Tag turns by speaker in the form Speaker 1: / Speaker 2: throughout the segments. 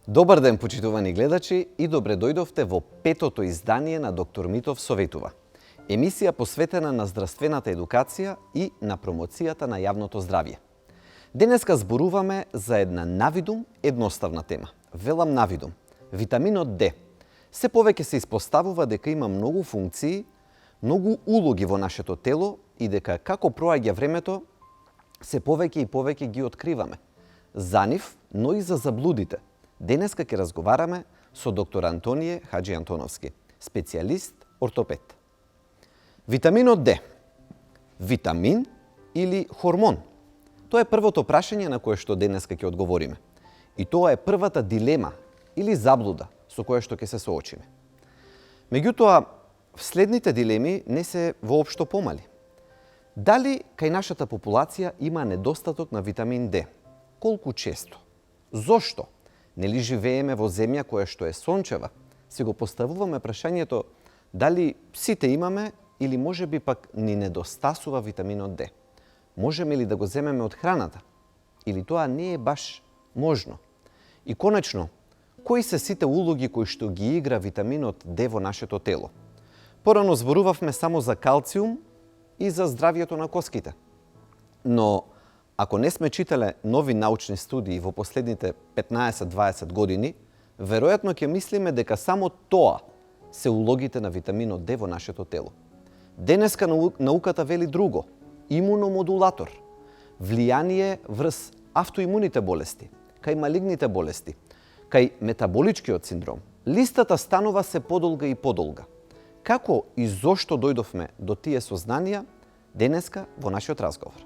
Speaker 1: Добар ден, почитувани гледачи, и добре дојдовте во петото издание на Доктор Митов советува. Емисија посветена на здравствената едукација и на промоцијата на јавното здравје. Денеска зборуваме за една навидум едноставна тема. Велам навидум. Витаминот Д. Се повеќе се испоставува дека има многу функции, многу улоги во нашето тело и дека како проаѓа времето, се повеќе и повеќе ги откриваме. За нив, но и за заблудите. Денеска ќе разговараме со доктор Антонije Хаджиантоновски, специјалист ортопед. Витаминот Д. Витамин или хормон? Тоа е првото прашање на кое што денеска ќе одговориме. И тоа е првата дилема или заблуда со која што ќе се соочиме. Меѓутоа, следните дилеми не се воопшто помали. Дали кај нашата популација има недостаток на витамин Д? Колку често? Зошто? Нели живееме во земја која што е сончева? Си го поставуваме прашањето дали сите имаме или можеби пак ни недостасува витаминот Д. Можеме ли да го земеме од храната? Или тоа не е баш можно? И конечно, кои се сите улоги кои што ги игра витаминот Д во нашето тело? Порано зборувавме само за калциум и за здравјето на коските. Но ако не сме читале нови научни студии во последните 15-20 години, веројатно ќе мислиме дека само тоа се улогите на витаминот Д во нашето тело. Денеска науката вели друго. Имуномодулатор. Влијание врз автоимуните болести, кај малигните болести, кај метаболичкиот синдром. Листата станува се подолга и подолга. Како и зошто дојдовме до тие сознанија денеска во нашиот разговор?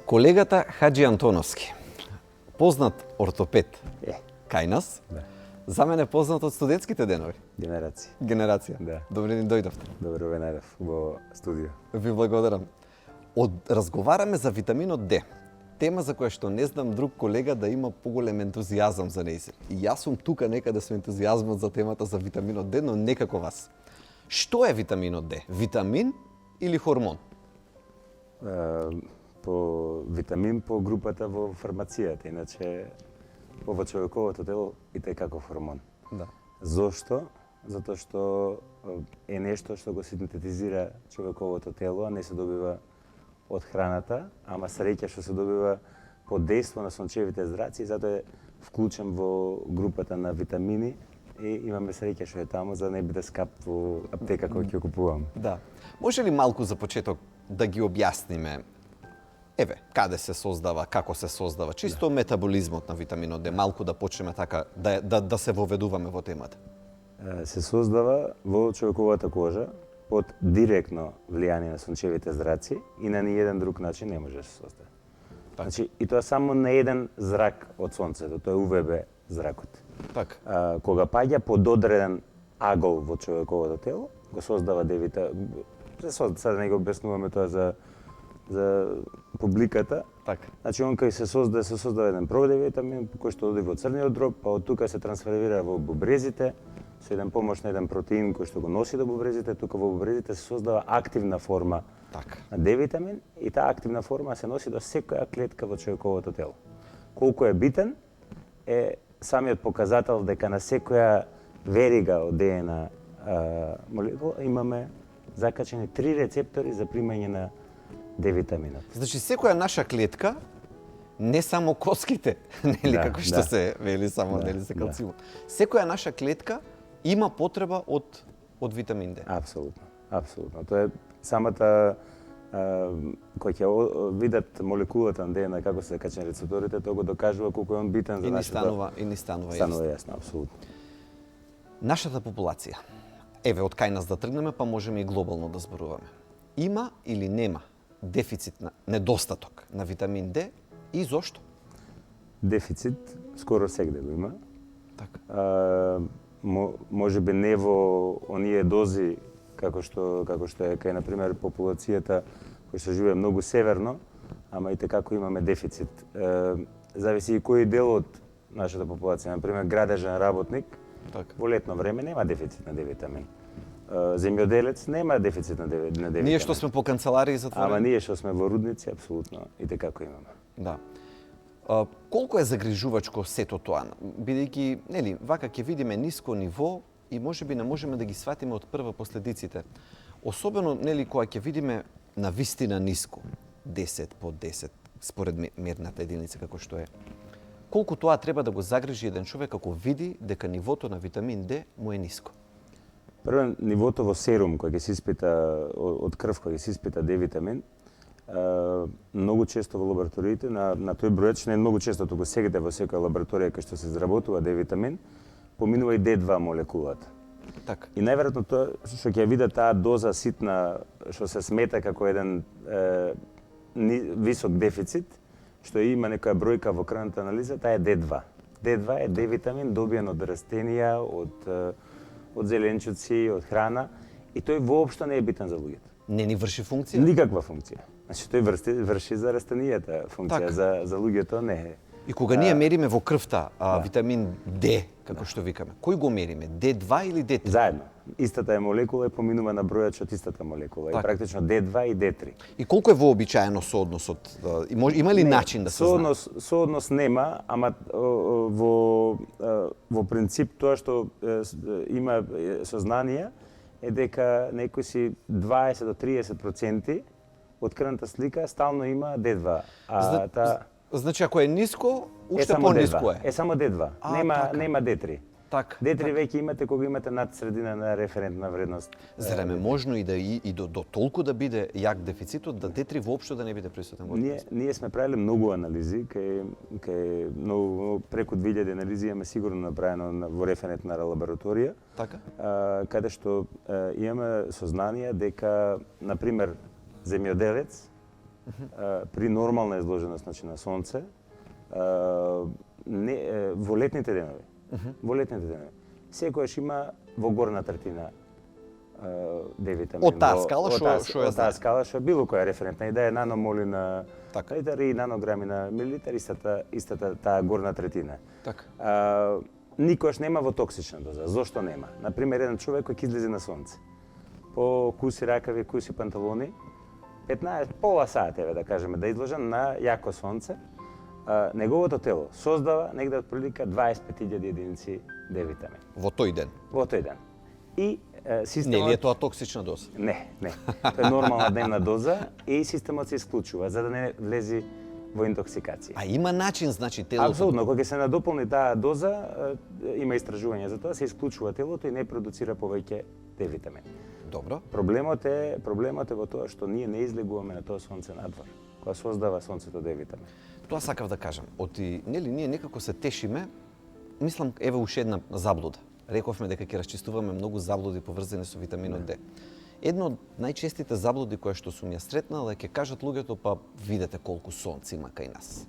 Speaker 1: Колегата Хаджиантоновски, познат ортопед, кај нас,
Speaker 2: Да.
Speaker 1: за мене познат од студентските денови.
Speaker 2: Генерација.
Speaker 1: Да. Добре ни дојдовте.
Speaker 2: Добро ве најдов во студио.
Speaker 1: Ви благодарам. Разговараме за витаминот Д. Тема за која што не знам друг колега да има поголем ентузијазам за нејзе. И јас сум тука некаде со ентузијазмот за темата за витаминот Д, но не како вас. Што е витаминот Д? Витамин или хормон?
Speaker 2: По витамин по групата во фармацијата, иначе во човековото тело и како хормон.
Speaker 1: Да.
Speaker 2: Зошто? Затоа што е нешто што го синтетизира човековото тело, а не се добива од храната, ама среќа што се добива под дејство на сончевите зраци, затоа е вклучен во групата на витамини и имаме среќа што е таму за да не биде скап во аптека која ќе купувам.
Speaker 1: Да. Може ли малку за почеток да ги објасниме еве, каде се создава, како се создава, чисто метаболизмот на витаминот Д, малку да почнеме така, да се воведуваме во темата?
Speaker 2: Се создава во човековата кожа под директно влијание на сончевите зраци и на ниеден друг начин не може да се создаде.
Speaker 1: Так.
Speaker 2: Значи, и тоа само на еден зрак од сонцето, тоа е УВБ зракот.
Speaker 1: Так.
Speaker 2: Кога паѓа под одреден агол во човековото тело, го создава девита. Сега не го објаснуваме тоа за публиката.
Speaker 1: Так.
Speaker 2: Значи, он кај се создава еден провитамин кој што оди во црниот дроб, па од тука се трансферира во бубрезите, со еден помош на еден протеин кој што го носи до бубрезите, тука во бубрезите се создава активна форма
Speaker 1: Так.
Speaker 2: на Д-витамин и таа активна форма се носи до секоја клетка во човековото тело. Колку е битен е самиот показател дека на секоја верига од ДНА молекула имаме закачени 3 рецептори за примање на Д-витаминот.
Speaker 1: Значи, секоја наша клетка, не само коските, нели,
Speaker 2: Да,
Speaker 1: како што
Speaker 2: да.
Speaker 1: се вели само,
Speaker 2: Да,
Speaker 1: нели, се
Speaker 2: да.
Speaker 1: калциумот. Секоја наша клетка има потреба од витамин Д.
Speaker 2: Апсолутно, апсолутно. Тоа е самата кој ќе видат молекулата на ДНА како се закачени рецепторите, тоа го докажува колку е он битен за
Speaker 1: И ни
Speaker 2: нашето...
Speaker 1: станува
Speaker 2: Станува
Speaker 1: јасно.
Speaker 2: јасно, апсолутно.
Speaker 1: Нашата популација, еве, од кај нас да тргнеме, па можеме и глобално да зборуваме. Има или нема дефицит на недостаток на витамин Д и зошто?
Speaker 2: Дефицит скоро сегде го има.
Speaker 1: Така.
Speaker 2: Може би не во оние дози како што е кај на пример популацијата која што живее многу северно, ама и како имаме дефицит. Зависи и кој дел од нашата популација, на пример градежен работник,
Speaker 1: Така.
Speaker 2: во летно време нема дефицит на Д-витамин. земјоделец нема дефицит на D-витамин.
Speaker 1: Ние што сме по канцеларии затворени.
Speaker 2: Ама ние што сме во рудници, апсолутно и така имаме.
Speaker 1: Да. Колку е загрижувачко сето тоа? Бидејќи, нели, вака ќе видиме ниско ниво и можеби не можеме да ги сватиме од прва последиците. Особено, нели, кога ќе видиме на вистина ниско, 10 по 10, според мерната единица како што е. Колку тоа треба да го загрижи еден човек ако види дека нивото на витамин D му е ниско?
Speaker 2: Прво, нивото во серум кој ќе се испита од крв, кој ќе се испита D-витамин, многу често во лабораториите на тој бројач, не многу често, туку сегите во секоја лабораторија кај што се изработува D-витамин, поминува и D2 молекулата.
Speaker 1: Така.
Speaker 2: И најверојатно тоа што ќе види таа доза ситна што се смета како еден висок дефицит, што има некоја бројка во крвната анализа, таа е D2. D2 е D-витамин добиен од растенија, од зеленчуци, од храна, и тој воопшто не е битен за луѓето.
Speaker 1: Не ни врши функција?
Speaker 2: Никаква функција. Значи тој врши за растенијата функција, за луѓето не е.
Speaker 1: И кога ние мериме во крвта витамин D, како што викаме, кој го мериме? D2 или D3?
Speaker 2: Заедно. Истата е молекула и поминува на бројач од истата молекула. И практично D2 и D3.
Speaker 1: И колку е вообичаено соодносот? Има ли начин да се знае?
Speaker 2: Сооднос нема, ама во принцип тоа што има сознание е дека некои 20 до 30% од крвната слика стално има D2.
Speaker 1: Значи ако е ниско, уште пониско е.
Speaker 2: Е само D2. Нема D3.
Speaker 1: Така.
Speaker 2: D3 веќе имате кога имате над средина на референтна вредност.
Speaker 1: Зарем е можно и до толку да биде јак дефицитот, да D3 воопшто да не биде присутен во организмот?
Speaker 2: Ние сме правиле многу анализи, кај многу преку 2000 анализи имаме сигурно направено во референтна лабораторија.
Speaker 1: Така?
Speaker 2: Каде што имаме сознание дека, например, земјоделец при нормална изложеност на сонце, во летните денови, секојаш има во горна третина D-витамин.
Speaker 1: Од таа скала што ја
Speaker 2: од таа скала што било која референтна и да е наномоли на литар и нанограми на милилитар, истата таа горна третина.
Speaker 1: Така.
Speaker 2: Никош нема во токсична доза. Зошто нема? Например, еден човек кој ќе излезе на сонце, по куси ракави, куси панталони, 15 пола сат да кажеме да изложен на јако сонце, неговото тело создава негде од прилика 25.000 единици D-витамин.
Speaker 1: Во тој ден?
Speaker 2: Во тој ден. И системот...
Speaker 1: Не ли е тоа токсична доза?
Speaker 2: Не. Тоа е нормална дневна доза и системот се исклучува за да не влези во интоксикација.
Speaker 1: А има начин, значи, телото...
Speaker 2: Апсолутно, кога се надополни таа доза, има истражување за тоа, се исклучува телото и не продуцира повеќе D-витамин.
Speaker 1: Добро.
Speaker 2: Проблемот е во тоа што ние не излегуваме на тоа сонце надвор, кога создава сонцето D-витамин.
Speaker 1: Тоа сакав да кажам. Нели ние некако се тешиме, мислам еве уште една заблуда. Рековме дека ќе расчистуваме многу заблуди поврзани со витаминот D. Едно од најчестите заблуди која што сум ја сретнал е ќе кажат луѓето па видете колку сонце има кај нас.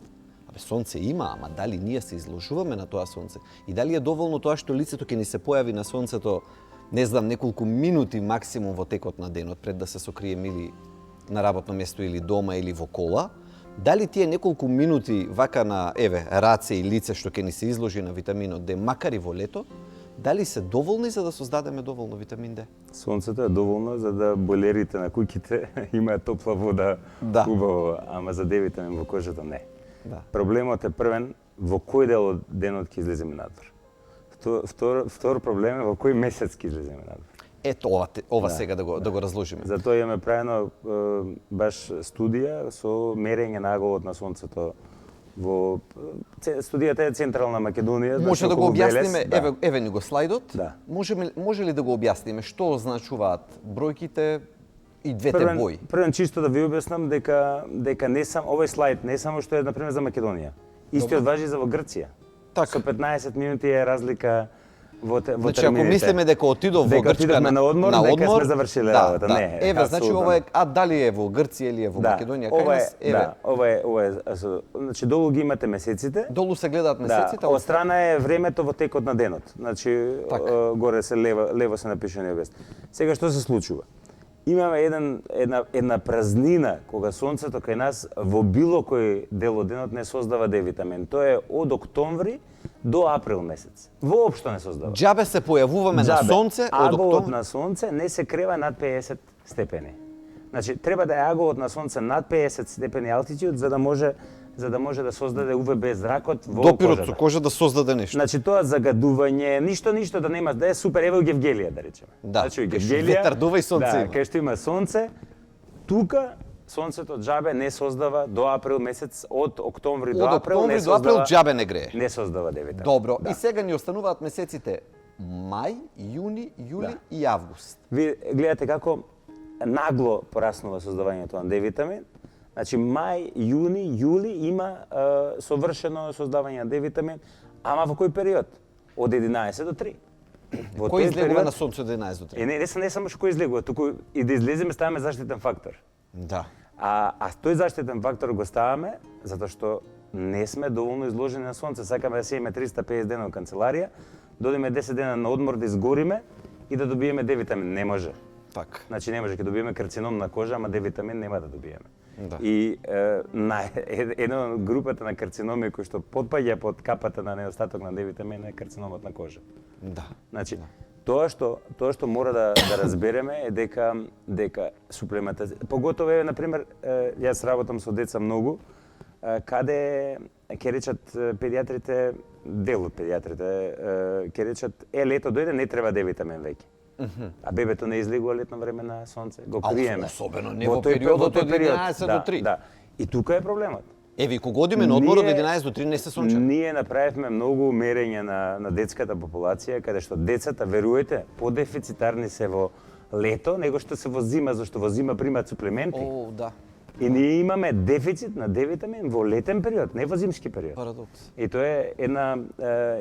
Speaker 1: Абе сонце има, ама дали ние се изложуваме на тоа сонце и дали е доволно тоа што лицето ќе ни се појави на сонцето, не знам, неколку минути максимум во текот на денот пред да се сокриеме или на работно место или дома или во кола, дали тие неколку минути вака на раце и лице што ќе ни се изложи на витаминот D, макар и во лето, дали се доволни за да создадеме доволно витамин D?
Speaker 2: Сонцето е доволно за да бойлерите на куќите имаат топла вода убаво, ама за D-витамин во кожата не.
Speaker 1: Да.
Speaker 2: Проблемот е првен во кој дел од денот ќе излеземе надвор. Втор проблем е во кој месец ќе излеземе надвор.
Speaker 1: Ето ова сега да го разложиме.
Speaker 2: Затоа имаме правено баш студија со мерење на аголот на сонцето во студијата е Централна Македонија.
Speaker 1: Може да го објасниме, еве ни го слайдот.
Speaker 2: Да.
Speaker 1: Може ли да го објасниме што означуваат бројките и двете бои?
Speaker 2: Првен чисто да ви објаснам дека не само овој слайд не само што е на пример за Македонија. Истиот важи за во Грција.
Speaker 1: Така.
Speaker 2: Со 15 минути е разлика во термините.
Speaker 1: Значи ако мислиме дека отидов во Грчка
Speaker 2: на одмор, дека сме завршиле работа, не.
Speaker 1: Еве, значи ова е дали е во Грција или е во Македонија кај нас, еве.
Speaker 2: Ова е значи долу ги имате месеците.
Speaker 1: Долу се гледаат месеците,
Speaker 2: од страна е времето во текот на денот. Значи горе се лево се напишани објас. Сега што се случува? имаме една празнина кога сонцето кај нас во било кој дел од денот не создава Д витамин. Тоа е од октомври до април месец. Воопшто не создава.
Speaker 1: Џабе се појавуваме на сонце од
Speaker 2: Аголот
Speaker 1: октомври.
Speaker 2: на сонце не се крева над 50 степени. Значи треба да е аголот на сонце над 50 степени алтитюд за да може да создаде УВБ зракот во
Speaker 1: Допирот со
Speaker 2: кожата.
Speaker 1: кожа да создаде нешто.
Speaker 2: Значи тоа загадување, ништо да нема, да е супер, ево Гевгелија да речеме.
Speaker 1: Да,
Speaker 2: Значи
Speaker 1: кај
Speaker 2: Гевгелија,
Speaker 1: ветар дува и сонце
Speaker 2: да,
Speaker 1: има.
Speaker 2: кај што има сонце, тука сонцето џабе не создава до април месец, од октомври до
Speaker 1: Од
Speaker 2: април не
Speaker 1: октомври до април
Speaker 2: создава
Speaker 1: џабе не грее.
Speaker 2: не создава Д витамин.
Speaker 1: Добро,
Speaker 2: Да.
Speaker 1: и сега ни остануваат месеците мај, јуни, јули и август.
Speaker 2: Ви гледате како нагло пораснува создавањето на Д витамин. Значи мај, јуни, јули има совршено создавање на Д витамин, ама во кој период? Од 11 до 3. Во
Speaker 1: Кој
Speaker 2: тој
Speaker 1: излегува
Speaker 2: период-
Speaker 1: на сонце од 11 до 3?
Speaker 2: не само што кој излегува, туку и да излеземе ставаме заштитен фактор.
Speaker 1: Да.
Speaker 2: А тој заштитен фактор го ставаме затоа што не сме доволно изложени на сонце. Сакаме да седиме 350 дена во канцеларија, додиме 10 дена на одмор да изгориме и да добиеме Д витамин. Не може.
Speaker 1: Така.
Speaker 2: Значи не може, ќе добиеме карцином на кожа, ама Д витамин нема да добиеме.
Speaker 1: Да.
Speaker 2: И една од групата на карциноми кои што потпаѓа под капата на недостаток на Д витамин е карциномот на кожа.
Speaker 1: Да.
Speaker 2: Значи, тоа што мора да разбереме е дека суплементација, поготово е на пример, јас работам со деца многу, каде ќе речат педиатрите, дел од педиатрите ќе речат лето дојде, не треба Д витамин веќе. А бебето не излегува летно време на сонце, го криеме.
Speaker 1: Особено не во периодот од 11 до 3.
Speaker 2: Да. И тука е проблемот.
Speaker 1: Еве, кога одиме на одмор од
Speaker 2: Ние-
Speaker 1: 11 до 3 не се сончева.
Speaker 2: Ние направивме многу мерења на детската популација, каде што децата, веруете, подефицитарни се во лето, него што се во зима, зашто во зима примат суплементи.
Speaker 1: О, да.
Speaker 2: И ние имаме дефицит на Д витамин во летен период, не во зимски период.
Speaker 1: Парадокс.
Speaker 2: И тоа е една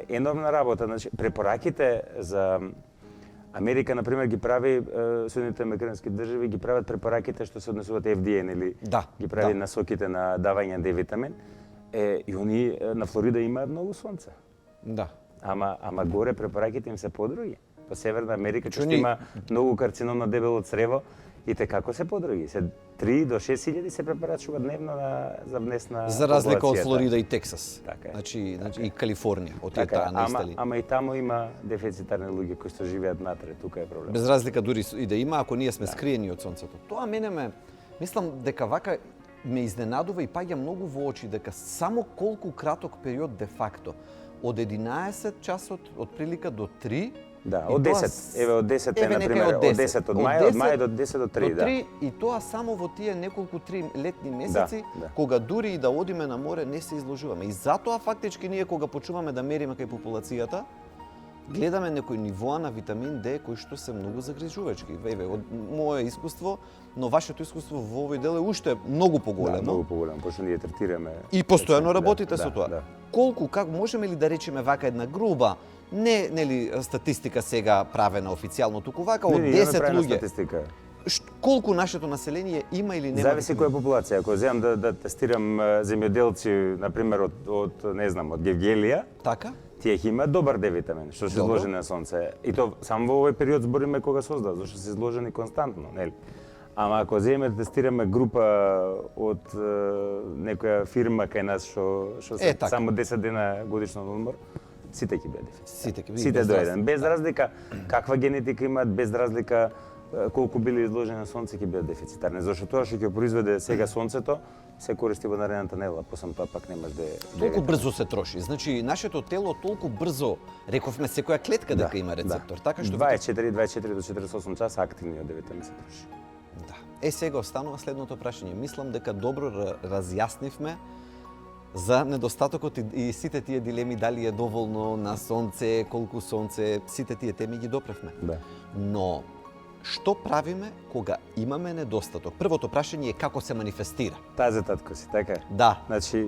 Speaker 2: енормна работа. Значи, препораките за Америка, например, ги прави, Соединетите американски држави ги прават препораките што се однесуваат FDA, нели?
Speaker 1: Да,
Speaker 2: Ги прави
Speaker 1: да.
Speaker 2: насоките на давање Д витамин. И они на Флорида имаат многу сонце.
Speaker 1: Да.
Speaker 2: Ама горе препораките им се подруги. По Северна Америка, што
Speaker 1: Чуни-
Speaker 2: има многу карцином на дебело црево, и те како се подруги. Се 3 до 6 хиљади се препарачува дневно за внес на
Speaker 1: За разлика од
Speaker 2: популацијата.
Speaker 1: Флорида и Тексас.
Speaker 2: Така е.
Speaker 1: Значи и Калифорнија, од тие
Speaker 2: Така,
Speaker 1: таа на иста линија.
Speaker 2: ама и таму има дефицитарни луѓе кои што живеат натре, тука е проблем.
Speaker 1: Без разлика дури и да има, ако ние сме скриени од сонцето. Тоа мене мислам дека вака ме изненадува и паѓа многу во очи дека само колку краток период де факто од 11 часот од прилика до 3.
Speaker 2: Да,
Speaker 1: и
Speaker 2: од
Speaker 1: тоа
Speaker 2: 10, еве од 10 е
Speaker 1: еве
Speaker 2: на
Speaker 1: нека
Speaker 2: пример,
Speaker 1: од
Speaker 2: од
Speaker 1: 10,
Speaker 2: 10 од мај до 10 до 3,
Speaker 1: до
Speaker 2: да.
Speaker 1: 3 и тоа само во тие неколку 3 летни месеци,
Speaker 2: да.
Speaker 1: кога дури и да одиме на море не се изложуваме. И затоа фактички ние кога почнуваме да мериме кај популацијата, гледаме некои нивоа на витамин Д кои што се многу загрижувачки. Еве, од мое искуство, но вашето искуство во овој дел е уште многу
Speaker 2: Да,
Speaker 1: поголемо.
Speaker 2: многу поголемо, пошто ние третираме.
Speaker 1: И постојано
Speaker 2: Да,
Speaker 1: работите
Speaker 2: да,
Speaker 1: со тоа.
Speaker 2: Да.
Speaker 1: Колку, како можеме ли да речеме вака една груба, не нели статистика сега правена официјално, туку вака од
Speaker 2: Не,
Speaker 1: 10
Speaker 2: направена
Speaker 1: луѓе,
Speaker 2: статистика.
Speaker 1: колку нашето население има или нема?
Speaker 2: Зависи
Speaker 1: витамин?
Speaker 2: која популација. Ако земам да тестирам земјоделци, на пример од не знам, од Гевгелија,
Speaker 1: Така?
Speaker 2: тие ќе имаат добар Д витамин, што се
Speaker 1: Добро.
Speaker 2: изложени на сонце. И то само во овој период збориме кога создава, зашто се изложени константно, нели? Ама ако земеме да тестираме група од некоја фирма кај нас што се
Speaker 1: така.
Speaker 2: само 10 дена годишно на одмор, сите ќе бидат дефицит.
Speaker 1: Сите ќе бидат
Speaker 2: Сите
Speaker 1: без
Speaker 2: до
Speaker 1: разлика.
Speaker 2: еден, без разлика каква генетика имаат, без разлика колку били изложени на сонце ќе бидат дефицитарни. Зашто тоа што ќе произведе сега сонцето се користи во наредната недела, после тоа пак немаш
Speaker 1: Толку брзо се троши. Значи, нашето тело толку брзо, рековме секоја клетка дека има рецептор, така што
Speaker 2: 24 до 48 часа активниот Д витамин се троши.
Speaker 1: Да. Сега останува следното прашање. Мислам дека добро разјаснивме за недостатокот и сите тие дилеми, дали е доволно на сонце, колку сонце, сите тие теми ги допревме.
Speaker 2: Да.
Speaker 1: Но што правиме кога имаме недостаток? Првото прашање е како се манифестира.
Speaker 2: Тазе татко си, така е.
Speaker 1: Да,
Speaker 2: Значи,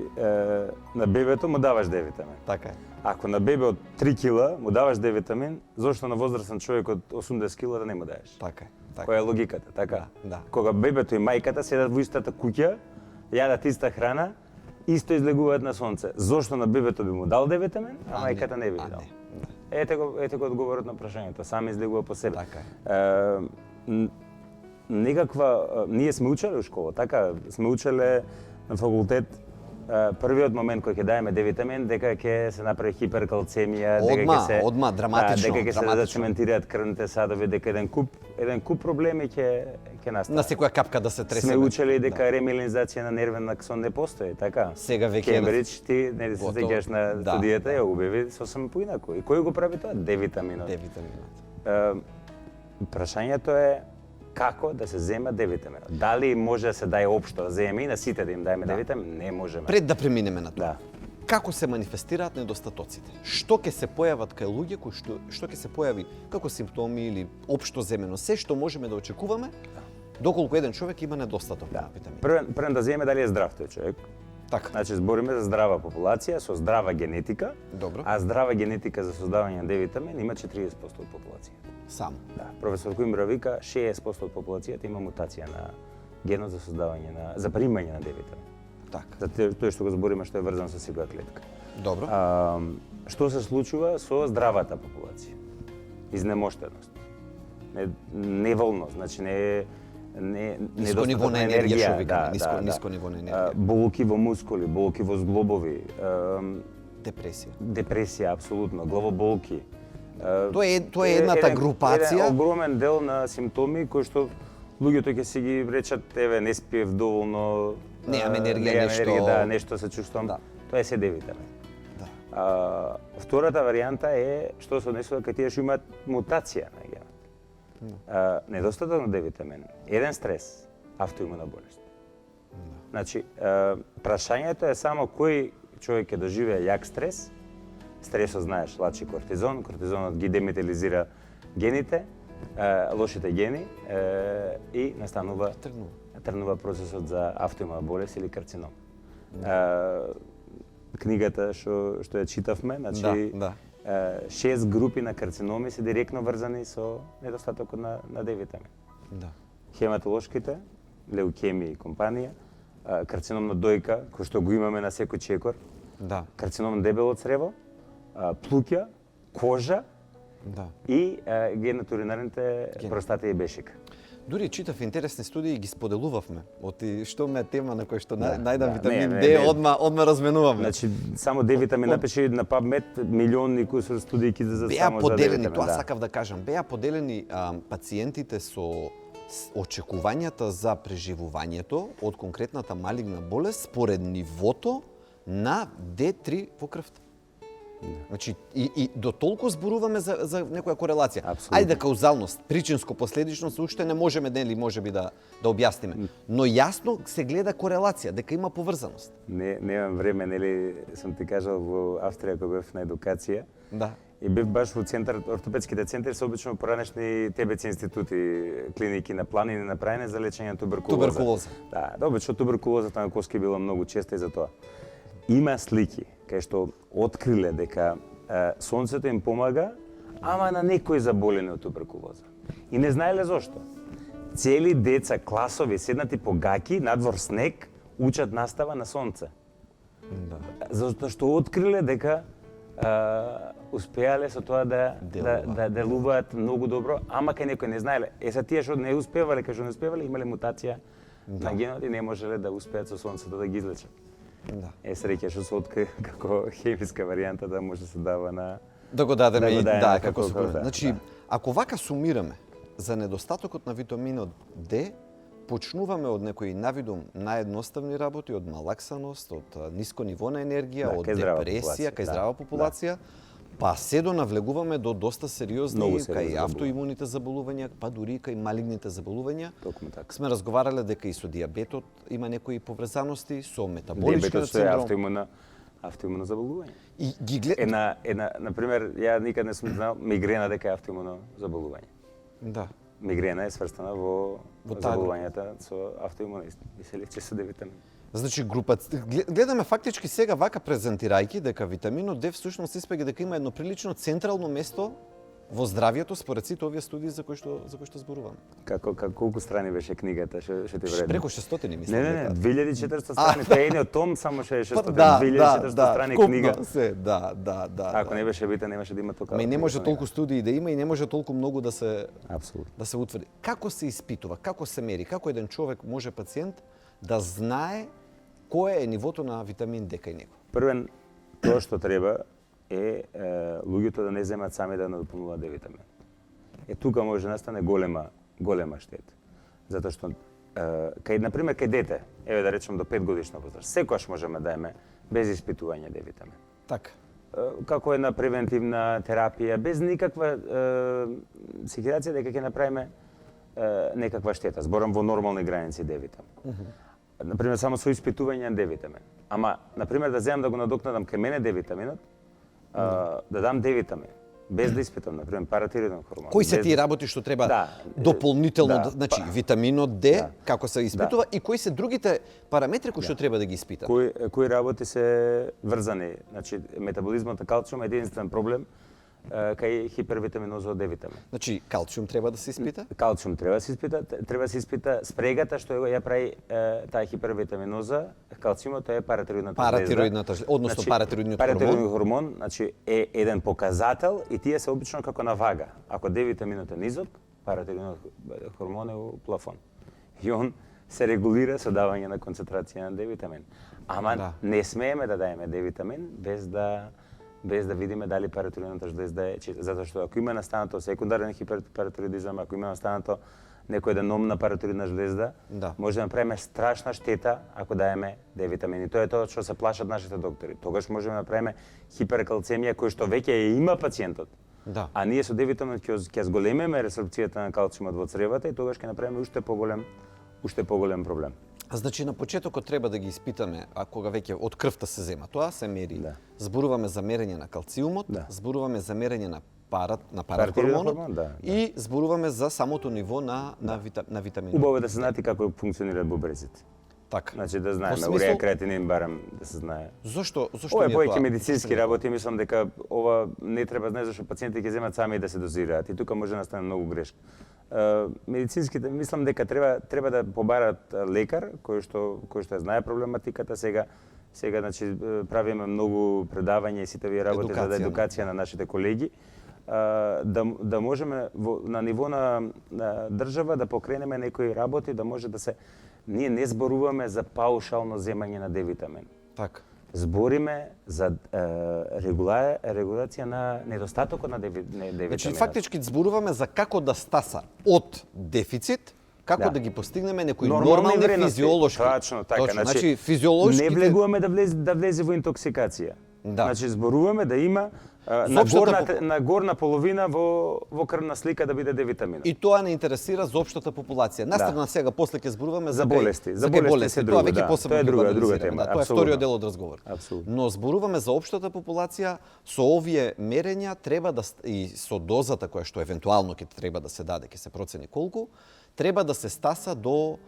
Speaker 2: на бебето му даваш Д витамин.
Speaker 1: така е.
Speaker 2: Ако на бебе од 3 кила му даваш Д витамин, зошто на возрастен човек од 80 кила да не му даеш?
Speaker 1: Така е. Така.
Speaker 2: Која е логиката, така?
Speaker 1: Да.
Speaker 2: Кога бебето и мајката седат во истата куќа, јадат иста храна, исто излегуваат на сонце. Зошто на бебето би му дал Д витамин, а мајката не би
Speaker 1: а
Speaker 2: дал?
Speaker 1: не, да.
Speaker 2: Ете го одговорот на прашањето, сам излегува по себе.
Speaker 1: Така е.
Speaker 2: некаква, ние сме учеле у школа, така, сме учеле на факултет првиот момент кој ќе даеме D-витамин, дека ќе се направи хиперкалцемија, дека ќе се
Speaker 1: драматично,
Speaker 2: дека ќе се зацементираат крвните садови, дека еден куп проблеми ќе настанат.
Speaker 1: На секоја капка да се тресе.
Speaker 2: Сме учели дека ремилинизација на нервен аксон не постои, така?
Speaker 1: Сега веќе
Speaker 2: Кембридж, ти не се сеќаш на студијата, ја обяви сосем поинаку. И кој го прави тоа? D-витаминот. Прашањето е како да се зема D-витаминот. Дали може да се даде општо да земе и на сите да им даеме D-витамин? Не можеме.
Speaker 1: Пред да преминеме на тоа.
Speaker 2: Да.
Speaker 1: Како се манифестираат недостатоците? Што ќе се појават кај луѓе кои што ќе се појави како симптоми или општо земено, се што можеме да очекуваме доколку еден човек има недостаток на витамини.
Speaker 2: Првен да земе дали е здрав тој човек.
Speaker 1: Така.
Speaker 2: Значи збориме за здрава популација со здрава генетика.
Speaker 1: Добро.
Speaker 2: А здрава генетика за создавање на D-витамин има 40% од популацијата.
Speaker 1: Само.
Speaker 2: Да, професор Коимбра вика 60% од популацијата има мутација на генот за создавање за примање на D-витамин.
Speaker 1: Така.
Speaker 2: За тој што го збориме што е врзан со секоја клетка.
Speaker 1: Добро.
Speaker 2: Што се случува со здравата популација? Изнемоштеност. Неволност, значи
Speaker 1: ниско ниво на енергија, што викаме, ниско ниво на енергија.
Speaker 2: Болки во мускули, болки во зглобови,
Speaker 1: депресија,
Speaker 2: апсолутно, главоболки.
Speaker 1: Тоа е едната групација.
Speaker 2: Еден огромен дел на симптоми кои што луѓето ќе си ги речат, еве, не спиев доволно,
Speaker 1: немам енергија,
Speaker 2: нешто се чувствувам. Тоа е се D-витамин.
Speaker 1: Да.
Speaker 2: Втората варијанта е што се однесува кај тие што имаат мутација на генот. Недостаток на D-витамин, еден стрес, автоимуна болест. Значи, прашањето е само кој човек ќе доживее јак стрес. Стресот, знаеш, лачи кортизон, кортизонот ги деметализира гените, лошите гени и настанува тргнува процесот за автоимуна болест или карцином. Книгата што ја читавме, значи 6 групи на карциноми се директно врзани со недостатокот на D-витамин.
Speaker 1: Да.
Speaker 2: Хематолошките, леукемија и компанија, карцином на дојка, кој што го имаме на секој чекор, карцином на дебело црево, плуќа, кожа и генатуринарните простата и бешика.
Speaker 1: Дури читав интересни студии и ги споделувавме. Оти што ме тема на кој што најдам витамин D, одма разменуваме.
Speaker 2: Значи само D-витамин напише на PubMed милиони кусур студии за само за D-витамин.
Speaker 1: Тоа сакав да кажам, беа поделени пациентите со очекувањата за преживувањето од конкретната малигна болест според нивото на D3 во крвта. Значи, и до толку зборуваме за некоја корелација. Ајде каузалност, причинско-последичност, уште не можеме можеби да објасниме. Но јасно се гледа корелација, дека има поврзаност.
Speaker 2: Немам време, нели, сум ти кажал во Австрија кога бев на едукација.
Speaker 1: Да.
Speaker 2: И бев баш во центар, ортопедските центри се обично поранешни ТБЦ институти, клиники на планини направени за лечење на туберкулоза. Да, обично туберкулозата на коски била многу честа и за тоа. Има слики кај што откриле дека сонцето им помага, ама на некои заболени од туберкулоза. И не знаеле зошто. Цели деца, класови, седнати по гаќи, надвор снег, учат настава на сонце. Затоа што откриле дека успеале со тоа да делуваат многу добро, ама кај некои не знаеле. Се тие што не успевале, кај што не успевале, имале мутација на генот и не можеле да успеат со сонцето да ги излечат. Среќа што се откри како хемиска варијанта да може да се дава на...
Speaker 1: Да го дадеме и како суплемент. Значи, ако вака сумираме за недостатокот на витаминот D, почнуваме од некои навидум наједноставни работи, од малаксаност, од ниско ниво на енергија, од депресија, кај здрава популација, па се до навлегуваме до доста сериозни кај автоимуните заболувања, па дури кај малигните заболувања. Сме разговарале дека и со дијабетот има некои поврзаности, со метаболичкиот синдром.
Speaker 2: Дијабетот е автоимуно заболување. И ги например, ја никад не сум знал мигрена дека е автоимуно заболување.
Speaker 1: Да.
Speaker 2: Мигрена е сврстана во заболувањата со автоимунизм и се лечи со D-витамин.
Speaker 1: Значи, гледаме фактички сега вака презентирајќи дека витаминот D всушност испаѓа дека има едно прилично централно место во здравието според сите овие студии за кои што зборуваме.
Speaker 2: Колку страни беше книгата, што ти вреди?
Speaker 1: Преку 600 мислам.
Speaker 2: Не, 2400 страни, тоа е едниот том, само 600,
Speaker 1: Да,
Speaker 2: 2400
Speaker 1: да,
Speaker 2: страни
Speaker 1: вкупно
Speaker 2: книга.
Speaker 1: се, да.
Speaker 2: Ако не беше бита, немаше да има толку.
Speaker 1: Ама и не може толку студии да има и не може толку многу да се
Speaker 2: Апсолутно.
Speaker 1: утврди. Како се испитува, како се мери, како еден човек може пациент да знае кое е нивото на витамин D кај него?
Speaker 2: Првен, тоа што треба е луѓето да не земат сами да надополнуваат D витамин. Тука може да настане голема штета. Затоа што например кај дете, еве да речем до 5 годишна возраст, секогаш можеме да еме без испитување D витамин.
Speaker 1: Така.
Speaker 2: Како една превентивна терапија, без никаква психијација дека ќе направиме некаква штета. Зборам во нормални граници D витамин. Например, само со испитување на D витамин. Ама, например, да земам да го надокнадам кај мене D витаминот, да дам D витамин, без да испитам, например, паратироиден хормон.
Speaker 1: Кои се тие работи што треба дополнително, значи витаминот D, како се испитува и кои се другите параметри кои што треба да ги испитам?
Speaker 2: Кои работи се врзани, значи метаболизмот на калциум е единствен проблем кај хипервитаминоза од D витамин.
Speaker 1: Значи калциум треба да се испита?
Speaker 2: Калциум треба да се испита спрегата што ја прави таа хипервитаминоза, калциумот е паратироидната жлеза.
Speaker 1: Односно паратироидниот хормон.
Speaker 2: Паратироидниот хормон, значи е еден показател и тие се обично како на вага. Ако D витаминот е низок, паратироидниот хормон е у плафон. И он се регулира со давање на концентрација на D витамин. Ама не смееме да даеме D витамин без да видиме дали паратироидната жлезда е чиста. Затоа што ако има настанато секундарен хиперпаратироидизам, ако има настанато некој деномна паратироидна жлезда, може да направиме страшна штета ако даеме D витамин. И тоа е тоа што се плашат нашите доктори. Тогаш можеме да направиме хиперкалцемија кој што веќе ја има пациентот. А ние со D витамин ќе зголемиме ресорбцијата на калциумот во цревата и тогаш ќе направиме уште поголем проблем.
Speaker 1: Значи на почетокот треба да ги испитаме, а кога веќе од крвта се зема, тоа се мери. Зборуваме за мерење на калциумот, зборуваме за мерење на парахормонот и зборуваме за самото ниво на витаминот.
Speaker 2: Убаво е да се знаете како функционираат бубреците.
Speaker 1: Така.
Speaker 2: Значи да знаеме уреа, креатинин, барам да се знае.
Speaker 1: Зошто
Speaker 2: ова е повеќе медицински работи, мислам дека ова не треба знае зашто пациентите ќе земат сами да се дозираат и тука може да настане многу грешка. Медицинските мислам дека треба да побарат лекар кој што ја знае проблематиката. Сега значи правиме многу предавања и сите овие работи за едукација на нашите колеги. Да можеме на ниво на држава да покренеме некои работи, да може да се ние не зборуваме за паушално земање на D витамин.
Speaker 1: Така.
Speaker 2: Збориме за регулација на недостатокот на D витамин.
Speaker 1: Значи фактички зборуваме за како да стаса од дефицит, како да ги постигнеме некои нормални физиолошки.
Speaker 2: Точно така.
Speaker 1: Значи физиолошките
Speaker 2: не влегуваме да влезе во интоксикација. Значи зборуваме да има на горна половина во крвна слика да биде D витаминот.
Speaker 1: И тоа не интересира за општата популација. Настрана сега после ќе зборуваме
Speaker 2: за болести.
Speaker 1: За болести тоа веќе посебно
Speaker 2: е друга тема.
Speaker 1: Тоа е вториот дел од разговор.
Speaker 2: Апсолутно.
Speaker 1: Но зборуваме за општата популација, со овие мерења треба да и со дозата која што евентуално ќе треба да се даде, ќе се процени колку, треба да се стаса до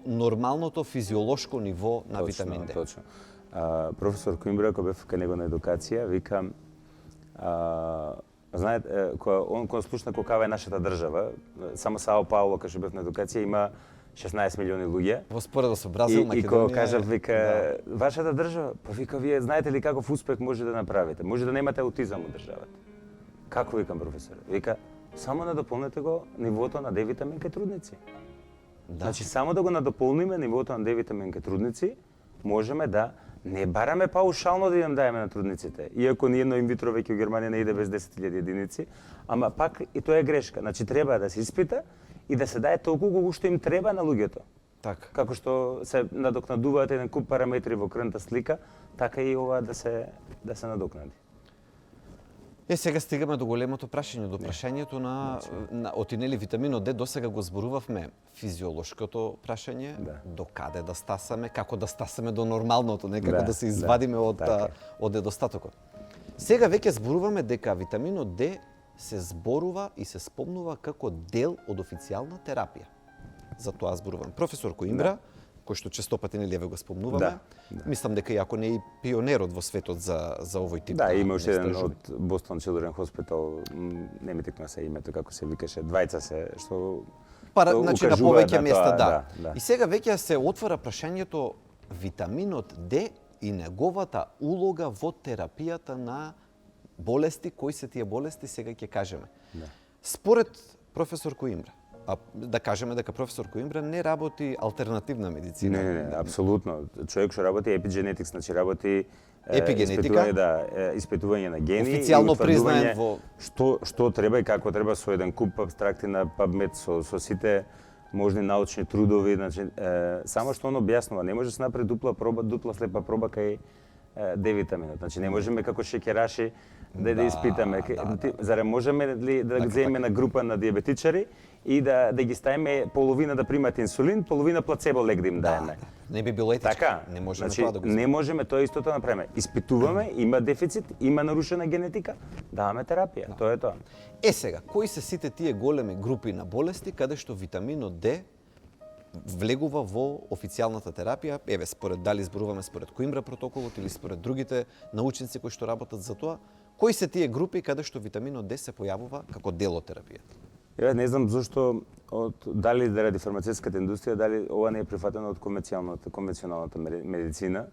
Speaker 1: нормалното физиолошко ниво на витамин D.
Speaker 2: Точно. Професор Коимбра, кој бев кај него на едукација, вика, знаете, кога слушна колкава е нашата држава, само Сао Пауло, кај што бев на едукација, има 16 милиони луѓе.
Speaker 1: Во споредба со Бразил, Македонија.
Speaker 2: И кога кажа, вика, вашата држава, па вика, вие знаете ли каков успех може да направите? Може да немате аутизам во државата. Како, викам, професор? Вика, само надополнете го нивото на D витамин кај трудници. Значи, само да го надополниме нивото на D витамин кај трудници, можеме да не бараме паушално да им даеме на трудниците. Иако ни едно инвитро веќе во Германија не иде без 10.000 единици, ама пак и тоа е грешка. Значи треба да се испита и да се дае толку колку што им треба на луѓето.
Speaker 1: Така.
Speaker 2: Како што се надокнадуваат еден куп параметри во крвната слика, така и ова да се надокнади.
Speaker 1: Сега стигаме до големото прашање, до прашањето на отинели витаминот D, досега го зборувавме физиолошкото прашање, до каде да стасаме, како да стасаме до нормалното, некако да се извадиме од недостатокот. Сега веќе зборуваме дека витаминот D се зборува и се спомнува како дел од официјална терапија. За тоа зборувам. Професор Коимбра, кој што честопати нели ве го спомнуваме.
Speaker 2: Да.
Speaker 1: Мислам дека и ако не е и пионерот во светот за овој тип
Speaker 2: Да,
Speaker 1: на
Speaker 2: има уште еден
Speaker 1: истражување.
Speaker 2: од Boston Children's Hospital, не ми текна се името како се викаше, двајца се што
Speaker 1: Значи на
Speaker 2: укажуваат
Speaker 1: повеќе места,
Speaker 2: тоа,
Speaker 1: да. И сега веќе се отвара прашањето витаминот Д и неговата улога во терапијата на болести, кои се тие болести, сега ќе кажеме.
Speaker 2: Да.
Speaker 1: Според професор Коимбра, а да кажеме дека професор Коимбра не работи алтернативна медицина.
Speaker 2: Не, апсолутно. Човек што работи епигенетикс, значи работи
Speaker 1: Епигенетика.
Speaker 2: испитување на гени
Speaker 1: Официјално
Speaker 2: и утврдување
Speaker 1: признаен во
Speaker 2: што треба и како треба со еден куп абстракти на PubMed со сите можни научни трудови, значи само што он објаснува, не може да се направи дупла слепа проба кај Д витаминот. Значи не можеме како шеќераши да испитаме. Зарем можеме ли да
Speaker 1: Така,
Speaker 2: земеме на група на диабетичари и да ги ставиме половина да примат инсулин, половина плацебо лек да им даеме.
Speaker 1: Не би било етичко.
Speaker 2: Така,
Speaker 1: Не можеме
Speaker 2: значи,
Speaker 1: тоа да го
Speaker 2: не можеме тоа истото да направиме. Испитуваме, има дефицит, има нарушена генетика, даваме терапија. Тоа е тоа.
Speaker 1: Сега, кои се сите тие големи групи на болести каде што витаминот Д влегува во официјалната терапија, според дали зборуваме според Коимбра протоколот или според другите научници кои што работат за тоа, кои се тие групи каде што витаминот Д се појавува како дел од терапијата?
Speaker 2: Не знам зошто дали заради фармацевтската индустрија, дали ова не е прифатено од конвенционалната медицина.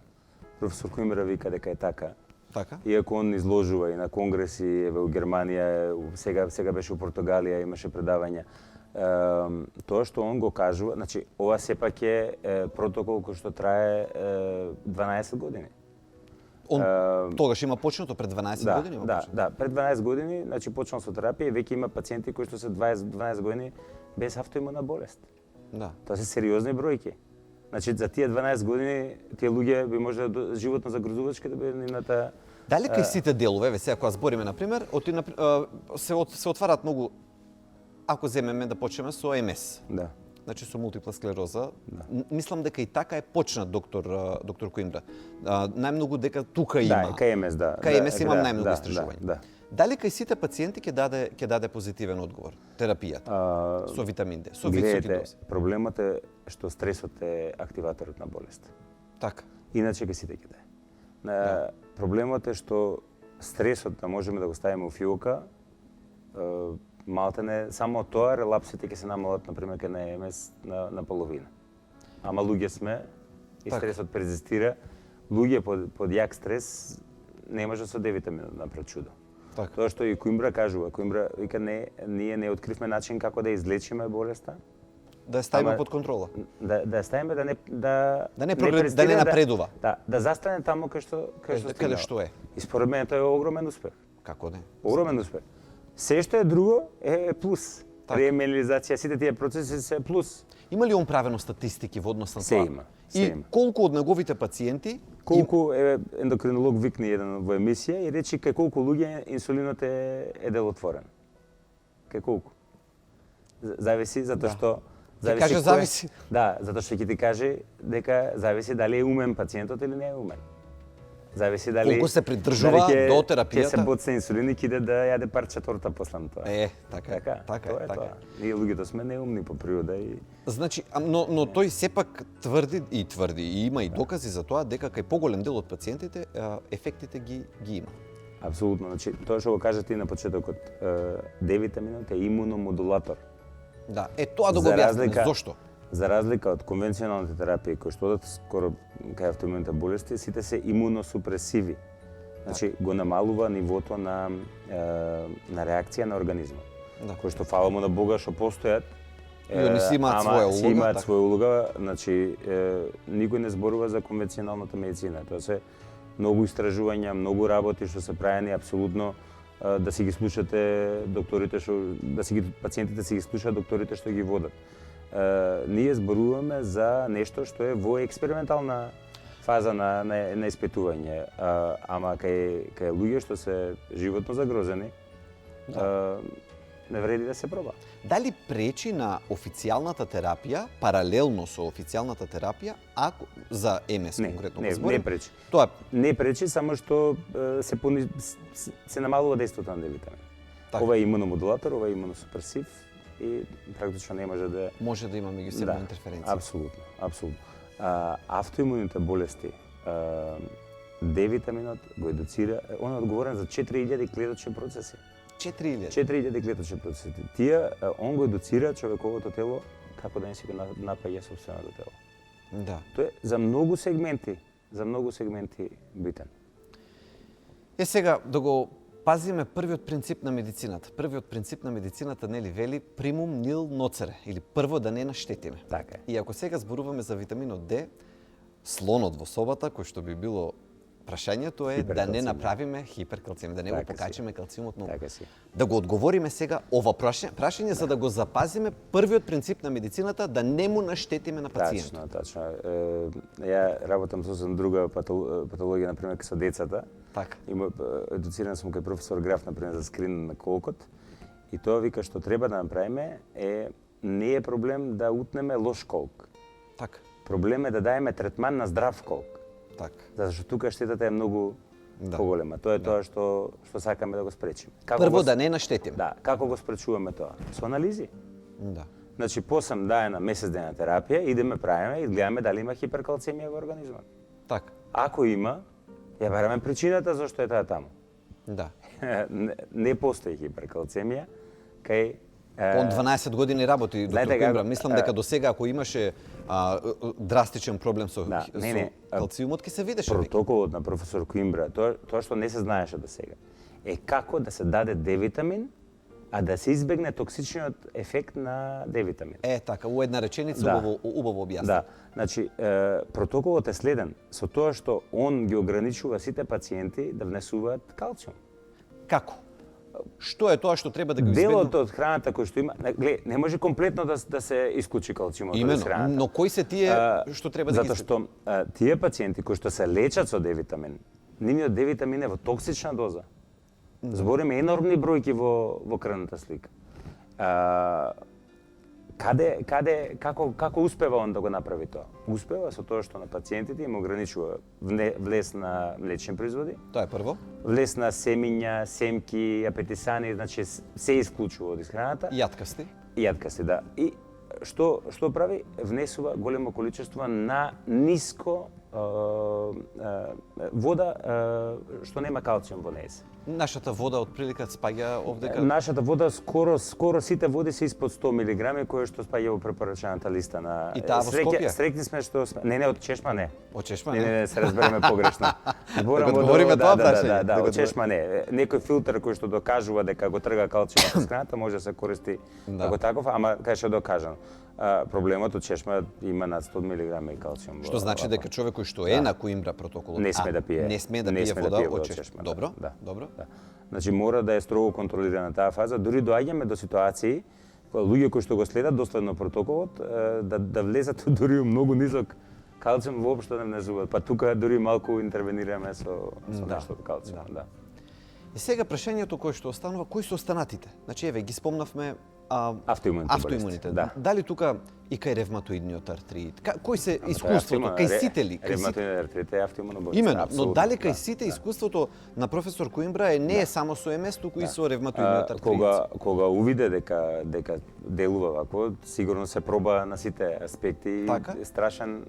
Speaker 2: Професор Коимбра вика дека е така.
Speaker 1: Така?
Speaker 2: Иако он изложува и на конгреси во Германија, сега беше во Португалија, имаше предавања. Тоа што он го кажува, значи ова сепак е протокол кој што трае 12 години.
Speaker 1: Он тогаш има почнато пред 12 години?
Speaker 2: Да, пред 12 години, значи почнал со терапија и веќе има пациенти кои што се 12 години без автоимуна болест.
Speaker 1: Да.
Speaker 2: Тоа се сериозни бројки. Значи за тие 12 години тие луѓе би може животно загрозувачки да биде нивната.
Speaker 1: Дали кај сите делови, сега кога збориме на пример, се отвараат многу, ако земеме да почнеме со МС.
Speaker 2: Да.
Speaker 1: Значи со мултипла склероза. Мислам дека и така е почнат доктор Коимбра. Најмногу дека тука има.
Speaker 2: Да, кај МС, да.
Speaker 1: Кај МС имам најмногу истражувања.
Speaker 2: Да.
Speaker 1: Дали кај сите пациенти ќе даде позитивен одговор терапијата со витамин Д, со високи дози?
Speaker 2: Проблемот е што стресот е активаторот на болест.
Speaker 1: Така.
Speaker 2: Иначе ќе сите ќе даде. Проблемот е што стресот да можеме да го ставиме во фиока, малтене само тоа релапсите ќе се намалат на пример кај на ЕМС на половина. Ама луѓе сме и стресот перзистира. Луѓе под јак стрес не може со Д витамин да направат чудо.
Speaker 1: Така.
Speaker 2: Тоа што и Коимбра кажува, Коимбра вика ние не откривме начин како да излечиме болеста.
Speaker 1: Да ја ставиме под контрола.
Speaker 2: Да ја ставиме
Speaker 1: да не напредува.
Speaker 2: Да застане таму каде
Speaker 1: што е.
Speaker 2: И според мене тоа е огромен успех.
Speaker 1: Како не?
Speaker 2: Огромен успех. Се што е друго е плюс. Реемилизација, сите тие процеси се плюс.
Speaker 1: Има ли он правено статистики во однос на тоа?
Speaker 2: Се има.
Speaker 1: И колку од неговите пациенти
Speaker 2: ендокринолог викна еден во емисија и рече кај колку луѓе инсулинот е делотворен. Кај колку? Зависи затоа што
Speaker 1: зависи.
Speaker 2: Да, затоа што ќе ти каже дека зависи дали е умен пациентот или не е умен. Зависи дали
Speaker 1: колку се придржува до терапијата.
Speaker 2: Ќе се боцне инсулин и ќе иде да јаде парче торта после тоа.
Speaker 1: Така.
Speaker 2: Ние луѓето сме неумни по природа и
Speaker 1: значи, но тој сепак тврди и има и докази за тоа дека кај поголем дел од пациентите ефектите ги има.
Speaker 2: Апсолутно, значи тоа што го кажа ти на почетокот, Д витаминот е имуномодулатор.
Speaker 1: Да, тоа да го објасниме зошто.
Speaker 2: За разлика од конвенционалните терапии кои што одат скоро кај автоимуните болести, сите се имуносупресиви. Значи го намалува нивото на реакција на организмот.
Speaker 1: Да.
Speaker 2: Кој што фала му на Бога што постојат.
Speaker 1: И они си имаат своја улога.
Speaker 2: Имаат своја улога, значи никој не зборува за конвенционалната медицина. Тоа се многу истражувања, многу работи што се правени апсолутно да си ги слушате докторите пациентите си ги слушаат докторите што ги водат. Ние зборуваме за нешто што е во експериментална фаза на испитување, ама кај луѓе што се животно загрозени, не вреди да се проба.
Speaker 1: Дали пречи на официјалната терапија, паралелно со официјалната терапија, ако за МС конкретно го зборим?
Speaker 2: Не пречи.
Speaker 1: Тоа
Speaker 2: не пречи, само што се намалува дејството на Д витамин. Ова е имуномодулатор, ова е имуносупресив и практично не може да
Speaker 1: има меѓусебна интерференција.
Speaker 2: Апсолутно. автоимуните болести, D-витаминот го едуцира, он е одговорен за 4000 клеточни процеси.
Speaker 1: 4000.
Speaker 2: 4000 клеточни процеси. Тие, он го едуцира човековото тело како да не си го напаѓа собственото тело.
Speaker 1: Да.
Speaker 2: Тоа е за многу сегменти битен.
Speaker 1: Сега да го пазиме првиот принцип на медицината. Првиот принцип на медицината нели вели примум нил ноцере, или прво да не наштетиме.
Speaker 2: Така е.
Speaker 1: И ако сега зборуваме за витаминот Д, слонот во собата, кој што би било прашањето е да не направиме хиперкалцијем, да не го покачиме калциумот многу.
Speaker 2: Така си.
Speaker 1: Да го одговориме сега ова прашање за да го запазиме првиот принцип на медицината да не му наштетиме на пациентот.
Speaker 2: Тачно. Ја работам со друга патологија, например, со децата.
Speaker 1: Така.
Speaker 2: Едуциран сум кај професор Граф, например, за скрин на колкот. И тоа вика што треба да направиме не е проблем да утнеме лош колк.
Speaker 1: Така.
Speaker 2: Проблем е да даеме третман на здрав колк.
Speaker 1: Така.
Speaker 2: Затоа што тука штетата е многу поголема. Тоа е тоа што сакаме да го спречиме.
Speaker 1: Прво да не наштетиме.
Speaker 2: Да, како го спречуваме тоа? Со анализи.
Speaker 1: Да.
Speaker 2: Значи, посам даена месец дена терапија, идеме правиме и гледаме дали има хиперкалцемија во организмот.
Speaker 1: Така.
Speaker 2: Ако има, ја бараме причината зашто е таа таму.
Speaker 1: Да.
Speaker 2: Не постои хиперкалцемија, кај
Speaker 1: Он 12 години работи доктор Коимбра. Мислам дека до сега ако имаше драстичен проблем со калциумот, ќе се видеше.
Speaker 2: Протоколот на професор Коимбра, тоа што не се знаеше до сега, е како да се даде D-витамин, а да се избегне токсичниот ефект на D-витамин.
Speaker 1: Така, у една реченица убаво објасни.
Speaker 2: Да, значи протоколот е следен, со тоа што он ги ограничува сите пациенти да внесуваат калциум.
Speaker 1: Како? Што е тоа што треба да го избегнеме?
Speaker 2: Делот од храната кој што има, не може комплетно да се исклучи калциумот од храната.
Speaker 1: Но кои се тие што треба да ги
Speaker 2: избегнеме? Затоа што тие пациенти кои што се лечат со D-витамин, нивниот D-витамин е во токсична доза. Збориме енормни бројки во крвната слика. Како успева он да го направи тоа? Успева со тоа што на пациентите им ограничува влез на млечни производи.
Speaker 1: Тоа е прво.
Speaker 2: Влез на семиња, семки, апетисани, значи се исклучува од храната. Јаткасти, да. И што прави? Внесува големо количество на ниско вода што нема калциум во неја.
Speaker 1: Нашата вода отприлика спаѓа овдека?
Speaker 2: Нашата вода скоро сите води се испод 100 мг, кое што спаѓа во препорачаната листа на.
Speaker 1: И таа во Скопје?
Speaker 2: Среќни сме што не од чешма не.
Speaker 1: Од чешма
Speaker 2: не? Не, се разбереме погрешно.
Speaker 1: Збориме тоа прашање.
Speaker 2: Да, од чешма не. Некој филтер кој што докажува дека го трга калциумот од храната може да се користи како таков, ама кај што докажано. Проблемот од чешма има над 100 мг калциум.
Speaker 1: Што значи дека човек кој што е на Коимбра протоколот
Speaker 2: не сме да пие.
Speaker 1: Не сме да пие вода од чешма. Добро.
Speaker 2: Да. Значи мора да е строго контролирана таа фаза. Дури доаѓаме до ситуации кога луѓе кои што го следат доследно протоколот да влезат дури многу нисок калциум воопшто не внесуваат. Па тука дури малку интервенираме со нешто од калциум, да.
Speaker 1: И сега прашањето кое што останува, кои се останатите? Значи еве ги спомнавме
Speaker 2: автоимуните. Да.
Speaker 1: Дали тука и кај ревматоидниот артрит? Кој се искуството кај сите ли?
Speaker 2: Ревматоидниот артрит е автоимуна болест.
Speaker 1: Имено, но дали кај сите искуството на професор Коимбра не е само со МС, туку и со ревматоидниот артрит?
Speaker 2: Кога увиде дека делува вако, сигурно се проба на сите аспекти и страшен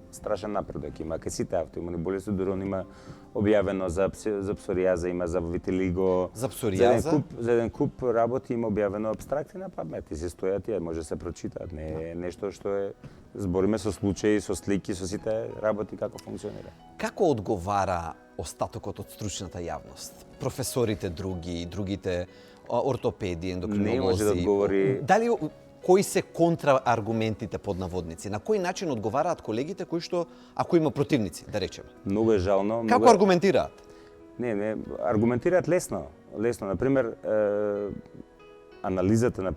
Speaker 2: напредок има кај сите автоимуни болести, дури има објавено за псоријаза, има за витилиго.
Speaker 1: За псоријаза?
Speaker 2: За еден куп работи има објавено апстракти на PubMed и се стојат и може да се прочитаат. Не е нешто што е збориме со случаи, со слики, со сите работи како функционира.
Speaker 1: Како одговара остатокот од стручната јавност? Професорите другите ортопеди, ендокринолози?
Speaker 2: Не може да одговори.
Speaker 1: Дали кои се контрааргументите под наводници? На кој начин одговараат колегите кои што ако има противници, да речеме?
Speaker 2: Многу е жално.
Speaker 1: Како аргументираат?
Speaker 2: Не, аргументираат лесно. Например, анализата,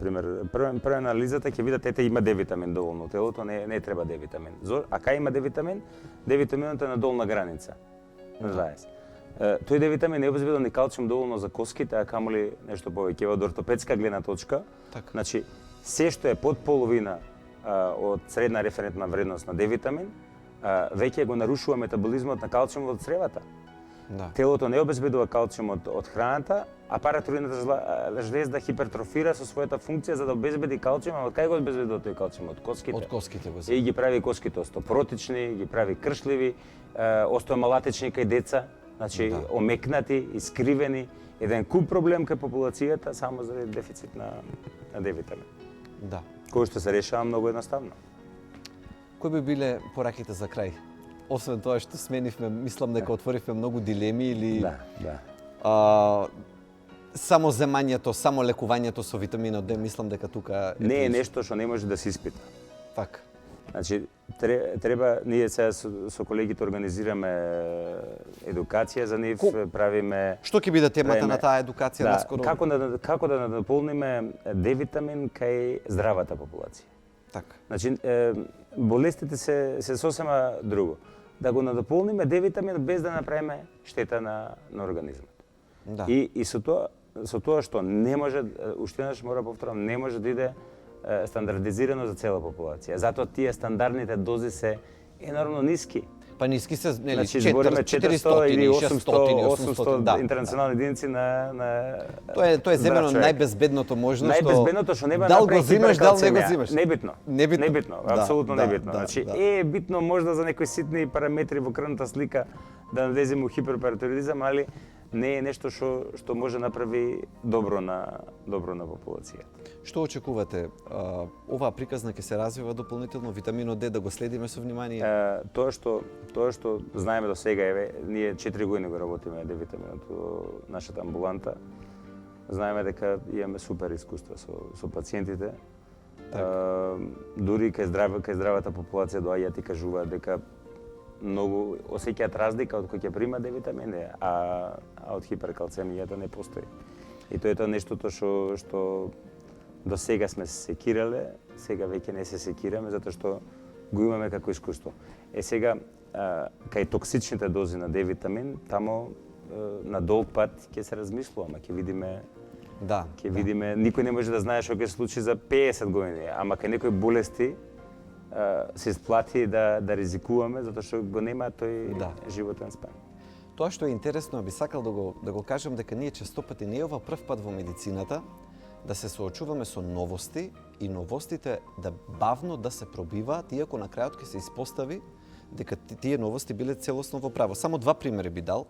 Speaker 2: прва анализата ќе видат ете има D-витамин доволно во телото, не треба D-витамин. А кај има D-витамин? D-витаминот е на долна граница. На 20. Тој D-витамин не обезбедува ни калциум доволно за коските, а камоли нешто повеќе од ортопедска гледна точка. Значи, се што е под половина од средна референтна вредност на D-витамин, веќе го нарушува метаболизмот на калциум во цревата. Телото не обезбедува калциум од храната, апаратурната жлезда хипертрофира со својата функција за да обезбеди калциум, ама од кај го обезбедува тој калциум? Од коските.
Speaker 1: Од коските го
Speaker 2: И ги прави коските остеопротични, ги прави кршливи, остеомалатични кај деца, значи омекнати, искривени, еден куп проблем кај популацијата само заради дефицит на Д витамин.
Speaker 1: Да.
Speaker 2: Кој што се решава многу едноставно.
Speaker 1: Кои би биле пораките за крај? Освен тоа што сменивме, мислам дека отворивме многу дилеми или само земањето, само лекувањето со витаминот Д, мислам дека тука
Speaker 2: не е нешто што не може да се испита.
Speaker 1: Така.
Speaker 2: Значи треба ние сега со колегите организираме едукација за нив, правиме.
Speaker 1: Што ќе биде темата на таа едукација наскоро?
Speaker 2: Како да надополниме Д витамин кај здравата популација.
Speaker 1: Така.
Speaker 2: Значи болестите се сосема друго. Да го надополниме Д витамин без да направиме штета на организмот.
Speaker 1: Да.
Speaker 2: И со тоа што не може, уште еднаш мора повторам, не може да иде стандардизирано за цела популација. Затоа тие стандардните дози се енормно ниски.
Speaker 1: Па ниски се, нели,
Speaker 2: значи, 400 или 800 интернационални единици на
Speaker 1: Тоа е земено најбезбедното можно што
Speaker 2: најбезбедното што не
Speaker 1: дал го зимаш, дал не го зимаш.
Speaker 2: Небитно, апсолутно небитно. Значи е битно можда за некои ситни параметри во крвната слика да навлеземе у хиперпаратоидизам, али не е нешто што може направи добро на популацијата.
Speaker 1: Што очекувате? Оваа приказна ќе се развива дополнително, витаминот Д да го следиме со внимание?
Speaker 2: Тоа што знаеме до сега, ние 4 години го работиме Д витаминот во нашата амбуланта. Знаеме дека имаме супер искуства со пациентите. Дури кај здравата популација доаѓаат и кажуваат дека многу осеќаат разлика од кој ќе прима Д витамин, а од хиперкалцемијата не постои. И тоа е тоа нештото што до сега сме се секирале, сега веќе не се секираме затоа што го имаме како искуство. Сега кај токсичните дози на Д витамин, тамо на долг пат ќе се размислуваме, ќе видиме. Ќе видиме, никој не може да знае што ќе се случи за 50 години, ама кај некои болести се исплати да ризикуваме затоа што го нема тој животен спан.
Speaker 1: Тоа што е интересно, би сакал да го кажам дека ние често пати не е ова прв пат во медицината да се соочуваме со новости и новостите да бавно да се пробиваат, иако на крајот ќе се испостави дека тие новости биле целосно во право. Само два примери би дал.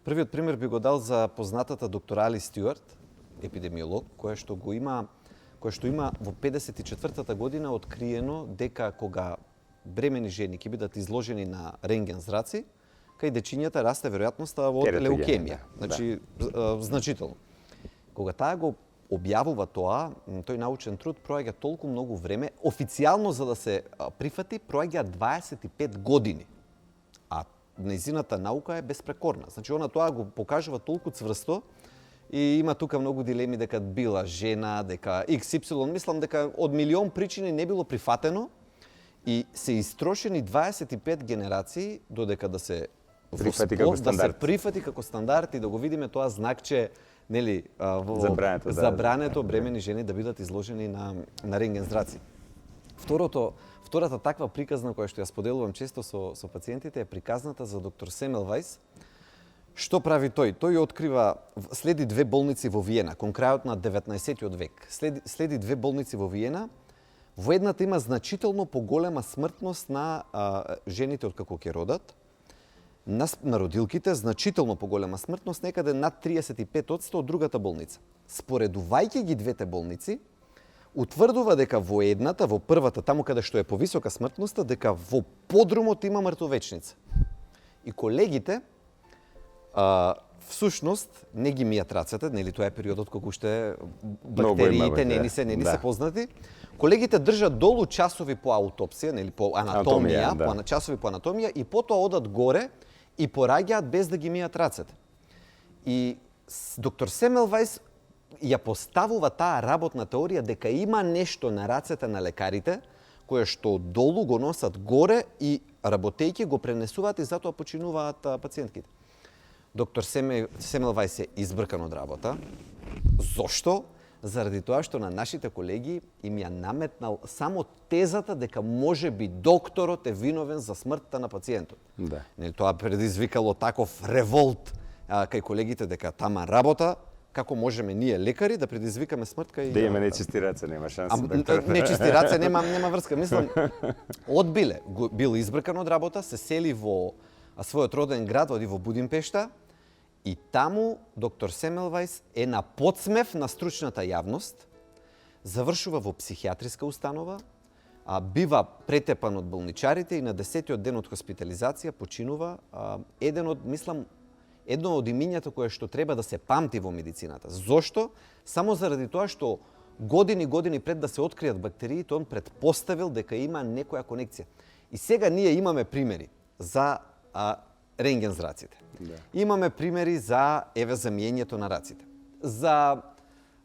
Speaker 1: Првиот пример би го дал за познатата доктор Али Стюарт, епидемиолог, која што има во 54-та година откриено дека кога бремени жени ќе бидат изложени на рентген зраци, кај дечињата расте веројатноста од леукемија. Значи значително. Кога таа го објавува тоа, тој научен труд проаѓа толку многу време, официјално за да се прифати проаѓа 25 години. А нејзината наука е безпрекорна. Значи она тоа го покажува толку цврсто и има тука многу дилеми дека била жена, дека XY, мислам дека од милион причини не било прифатено и се истрошени 25 генерации додека да се прифати како стандард и да го видиме тоа знакче, нели, забрането бремени жени да бидат изложени на рентген зраци. Втората таква приказна која што ја споделувам често со пациентите е приказната за доктор Семелвајс. Што прави тој? Тој открива, следи две болници во Виена, кон крајот на 19 век. Следи две болници во Виена. Во едната има значително поголема смртност на жените откако ќе родат. На родилките значително поголема смртност, некаде над 35% од другата болница. Споредувајќи ги двете болници, утврдува дека во едната, во првата, таму каде што е повисока смртноста, дека во подрумот има мртовечница. И колегите всушност не ги мијат рацете, нели тоа е периодот кога уште бактериите не ни се познати. Колегите држат долу часови по аутопсија, нели по анатомија, часови по анатомија и потоа одат горе и пораѓаат без да ги мијат рацете. И доктор Семелвајс ја поставува таа работна теорија дека има нешто на рацете на лекарите кое што долу го носат горе и работејќи го пренесуваат и затоа починуваат пациентките. Доктор Семелвајс е избркан од работа. Зошто? Заради тоа што на нашите колеги им ја наметнал само тезата дека може би докторот е виновен за смртта на пациентот. Тоа предизвикало таков револт кај колегите дека тама работа, како можеме ние лекари да предизвикаме смртка и
Speaker 2: Да имаме нечисти раце, нема шанса.
Speaker 1: нечисти раце нема врска. Мислам, одбиле, бил избркан од работа, се сели во својот роден град, оди во Будимпешта, и таму доктор Семелвајс е на подсмев на стручната јавност, завршува во психијатриска установа, бива претепан од болничарите и на 10-тиот ден од хоспитализација починува едно од имињата кое што треба да се памти во медицината. Зошто? Само заради тоа што години пред да се откријат бактериите, он предпоставил дека има некоја конекција. И сега ние имаме примери за рентген зраците.
Speaker 2: Да.
Speaker 1: Имаме примери за замиењето на раците. За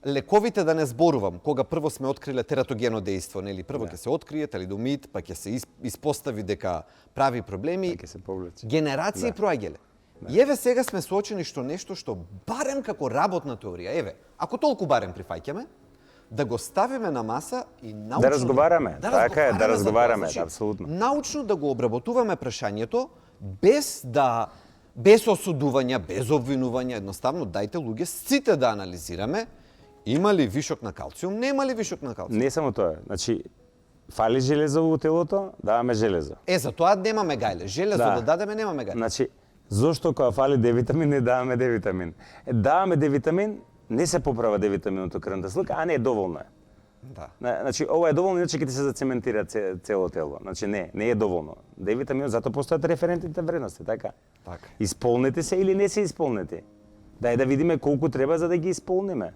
Speaker 1: лековите да не зборувам, кога прво сме откриле тератогено дејство, нели? Прво ќе се открие талидомид, па ќе се испостави дека прави проблеми.
Speaker 2: Ќе се повлече.
Speaker 1: Генерации проаѓале. И еве сега сме соочени што нешто што барем како работна теорија, еве, ако толку барем прифаќаме, да го ставиме на маса и научно
Speaker 2: Да разговараме. Така е, да разговараме,
Speaker 1: значи,
Speaker 2: апсолутно.
Speaker 1: Научно да го обработуваме прашањето без осудувања, без обвинувања, едноставно дајте луѓе сите да анализираме има ли вишок на калциум, нема ли вишок на калциум.
Speaker 2: Не само тоа, значи фали железо во телото, даваме железо.
Speaker 1: За тоа немаме гајле. Железо да дадеме, немаме гајле.
Speaker 2: Значи, зошто кога фали D-витамин не даваме D-витамин? Даваме D-витамин, не се поправа D-витаминото крвната слика, а не е доволно.
Speaker 1: Да.
Speaker 2: Значи, ова е доволно, иначе ќе ти се зацементира цело тело. Значи, не е доволно. D-витаминот, затоа постојат референтните вредности, така?
Speaker 1: Така.
Speaker 2: Исполнете се или не се исполнете. Дај да видиме колку треба за да ги исполниме.